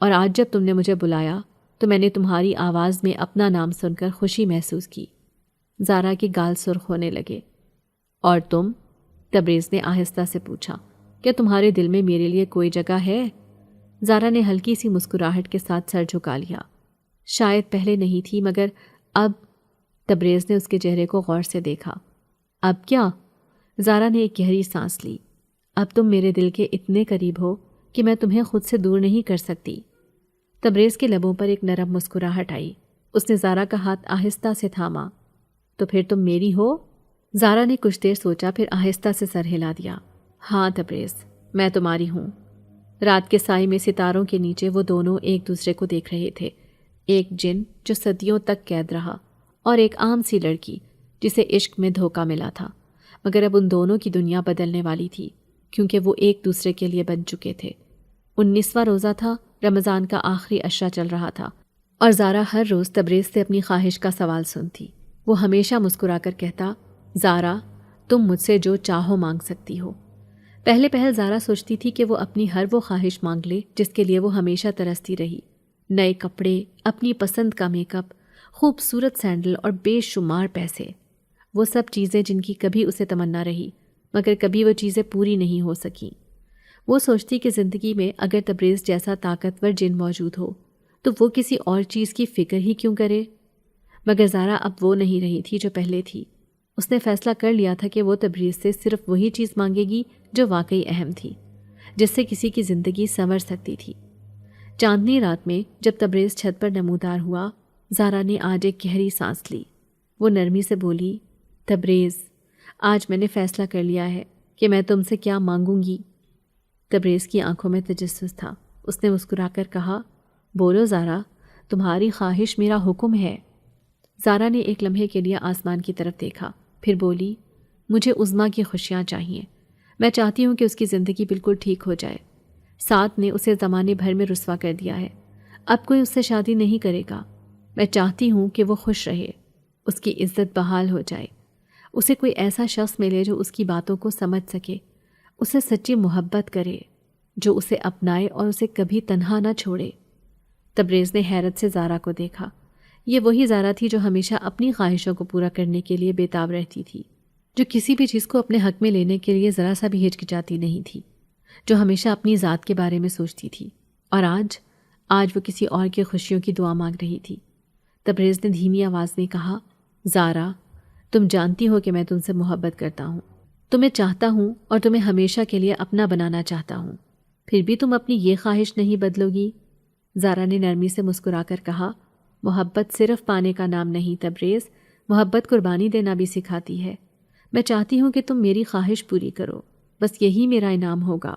اور آج جب تم نے مجھے بلایا تو میں نے تمہاری آواز میں اپنا نام سن کر خوشی محسوس کی۔ زارا کے گال سرخ ہونے لگے۔ اور تم؟ تبریز نے آہستہ سے پوچھا، کیا تمہارے دل میں میرے لیے کوئی جگہ ہے؟ زارا نے ہلکی سی مسکراہٹ کے ساتھ سر جھکا لیا۔ شاید پہلے نہیں تھی مگر اب۔ تبریز نے اس کے چہرے کو غور سے دیکھا۔ اب کیا؟ زارا نے ایک گہری سانس لی۔ اب تم میرے دل کے اتنے قریب ہو کہ میں تمہیں خود سے دور نہیں کر سکتی۔ تبریز کے لبوں پر ایک نرم مسکراہٹ آئی۔ اس نے زارا کا ہاتھ آہستہ سے تھاما۔ تو پھر تم میری ہو؟ زارا نے کچھ دیر سوچا، پھر آہستہ سے سر ہلا دیا۔ ہاں تبریز، میں تمہاری ہوں۔ رات کے سائے میں ستاروں کے نیچے وہ دونوں ایک دوسرے کو دیکھ رہے تھے، ایک جن جو صدیوں تک قید رہا، اور ایک عام سی لڑکی جسے عشق میں دھوکہ ملا تھا، مگر اب ان دونوں کی دنیا بدلنے والی تھی کیونکہ وہ ایک دوسرے کے لیے بن چکے تھے۔ 19واں روزہ تھا، رمضان کا آخری عشرہ چل رہا تھا، اور زارا ہر روز تبریز سے اپنی خواہش کا سوال سنتی۔ وہ ہمیشہ مسکرا کر کہتا، زارا تم مجھ سے جو چاہو مانگ سکتی ہو۔ پہلے پہل زارا سوچتی تھی کہ وہ اپنی ہر وہ خواہش مانگ لے جس کے لیے وہ ہمیشہ ترستی رہی، نئے کپڑے، اپنی پسند کا میک اپ، خوبصورت سینڈل اور بے شمار پیسے، وہ سب چیزیں جن کی کبھی اسے تمنا رہی مگر کبھی وہ چیزیں پوری نہیں ہو سکیں۔ وہ سوچتی کہ زندگی میں اگر تبریز جیسا طاقتور جن موجود ہو تو وہ کسی اور چیز کی فکر ہی کیوں کرے، مگر زارا اب وہ نہیں رہی تھی جو پہلے تھی۔ اس نے فیصلہ کر لیا تھا کہ وہ تبریز سے صرف وہی چیز مانگے گی جو واقعی اہم تھی، جس سے کسی کی زندگی سنور سکتی تھی۔ چاندنی رات میں جب تبریز چھت پر نمودار ہوا، زارا نے آج ایک گہری سانس لی۔ وہ نرمی سے بولی، تبریز آج میں نے فیصلہ کر لیا ہے کہ میں تم سے کیا مانگوں گی۔ تبریز کی آنکھوں میں تجسس تھا۔ اس نے مسکرا کر کہا، بولو زارا، تمہاری خواہش میرا حکم ہے۔ زارا نے ایک لمحے کے لیے آسمان کی طرف دیکھا، پھر بولی، مجھے عظمیٰ کی خوشیاں چاہیے۔ میں چاہتی ہوں کہ اس کی زندگی بالکل ٹھیک ہو جائے۔ سعد نے اسے زمانے بھر میں رسوا کر دیا ہے، اب کوئی اس سے شادی نہیں کرے گا۔ میں چاہتی ہوں کہ وہ خوش رہے، اس کی عزت بحال ہو جائے، اسے کوئی ایسا شخص ملے جو اس کی باتوں کو سمجھ سکے، اسے سچی محبت کرے، جو اسے اپنائے اور اسے کبھی تنہا نہ چھوڑے۔ تبریز نے حیرت سے زارا کو دیکھا۔ یہ وہی زارا تھی جو ہمیشہ اپنی خواہشوں کو پورا کرنے کے لیے بےتاب رہتی تھی، جو کسی بھی چیز کو اپنے حق میں لینے کے لیے ذرا سا بھی ہچکچاتی نہیں تھی، جو ہمیشہ اپنی ذات کے بارے میں سوچتی تھی، اور آج وہ کسی اور کی خوشیوں کی دعا مانگ رہی تھی۔ تبریز نے دھیمی آواز میں کہا، زارا تم جانتی ہو کہ میں تم سے محبت کرتا ہوں، تمہیں چاہتا ہوں اور تمہیں ہمیشہ کے لیے اپنا بنانا چاہتا ہوں، پھر بھی تم اپنی یہ خواہش نہیں بدلو گی؟ زارا نے نرمی سے مسکرا کر کہا، محبت صرف پانے کا نام نہیں تبریز، محبت قربانی دینا بھی سکھاتی ہے۔ میں چاہتی ہوں کہ تم میری خواہش پوری کرو، بس یہی میرا انعام ہوگا۔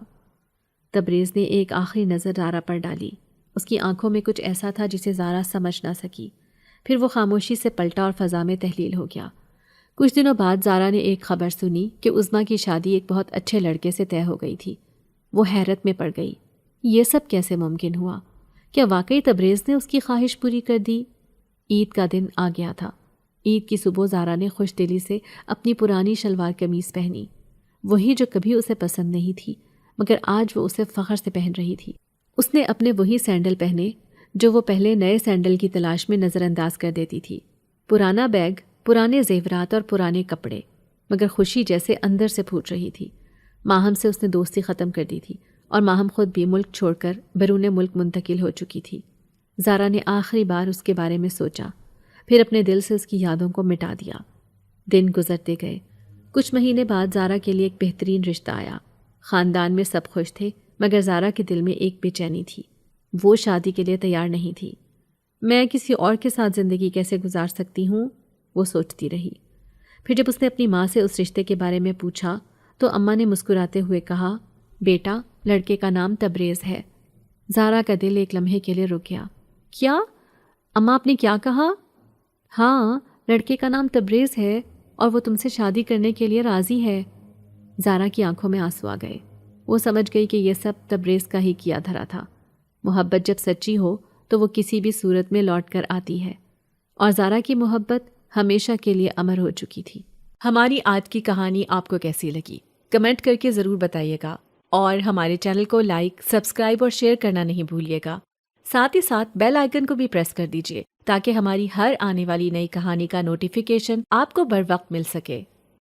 تبریز نے ایک آخری نظر زارا پر ڈالی۔ اس کی آنکھوں میں کچھ ایسا تھا جسے زارا سمجھ نہ سکی، پھر وہ خاموشی سے پلٹا اور فضا میں تحلیل ہو گیا۔ کچھ دنوں بعد زارا نے ایک خبر سنی کہ عظمیٰ کی شادی ایک بہت اچھے لڑکے سے طے ہو گئی تھی۔ وہ حیرت میں پڑ گئی، یہ سب کیسے ممکن ہوا؟ کیا واقعی تبریز نے اس کی خواہش پوری کر دی؟ عید کا دن آ گیا تھا۔ عید کی صبح زارا نے خوش دلی سے اپنی پرانی شلوار قمیص پہنی، وہی جو کبھی اسے پسند نہیں تھی مگر آج وہ اسے فخر سے پہن رہی تھی۔ اس نے اپنے وہی سینڈل پہنے جو وہ پہلے نئے سینڈل کی تلاش میں نظر انداز کر دیتی تھی۔ پرانا بیگ، پرانے زیورات اور پرانے کپڑے، مگر خوشی جیسے اندر سے پھوٹ رہی تھی۔ ماہم سے اس نے دوستی ختم کر دی تھی اور ماہم خود بھی ملک چھوڑ کر بیرون ملک منتقل ہو چکی تھی۔ زارا نے آخری بار اس کے بارے میں سوچا، پھر اپنے دل سے اس کی یادوں کو مٹا دیا۔ دن گزرتے گئے۔ کچھ مہینے بعد زارا کے لیے ایک بہترین رشتہ آیا۔ خاندان میں سب خوش تھے مگر زارا کے دل میں ایک بے چینی تھی۔ وہ شادی کے لیے تیار نہیں تھی۔ میں کسی اور کے ساتھ زندگی کیسے گزار سکتی ہوں؟ وہ سوچتی رہی۔ پھر جب اس نے اپنی ماں سے اس رشتے کے بارے میں پوچھا تو اماں نے مسکراتے ہوئے کہا، بیٹا لڑکے کا نام تبریز ہے۔ زارا کا دل ایک لمحے کے لیے رک گیا۔ کیا؟ اماں آپ نے کیا کہا؟ ہاں، لڑکے کا نام تبریز ہے اور وہ تم سے شادی کرنے کے لیے راضی ہے۔ زارا کی آنکھوں میں آنسو آ گئے۔ وہ سمجھ گئی کہ یہ سب تبریز کا ہی کیا دھرا تھا۔ محبت جب سچی ہو تو وہ کسی بھی صورت میں لوٹ کر آتی ہے، اور زارا کی محبت ہمیشہ کے لیے امر ہو چکی تھی۔ ہماری آج کی کہانی آپ کو کیسی لگی؟ کمنٹ کر کے ضرور بتائیے گا، اور ہمارے چینل کو لائک، سبسکرائب اور شیئر کرنا نہیں بھولیے گا۔ ساتھ ہی ساتھ بیل آئیکن کو بھی پریس کر دیجیے تاکہ ہماری ہر آنے والی نئی کہانی کا نوٹیفیکیشن آپ کو بر وقت مل سکے۔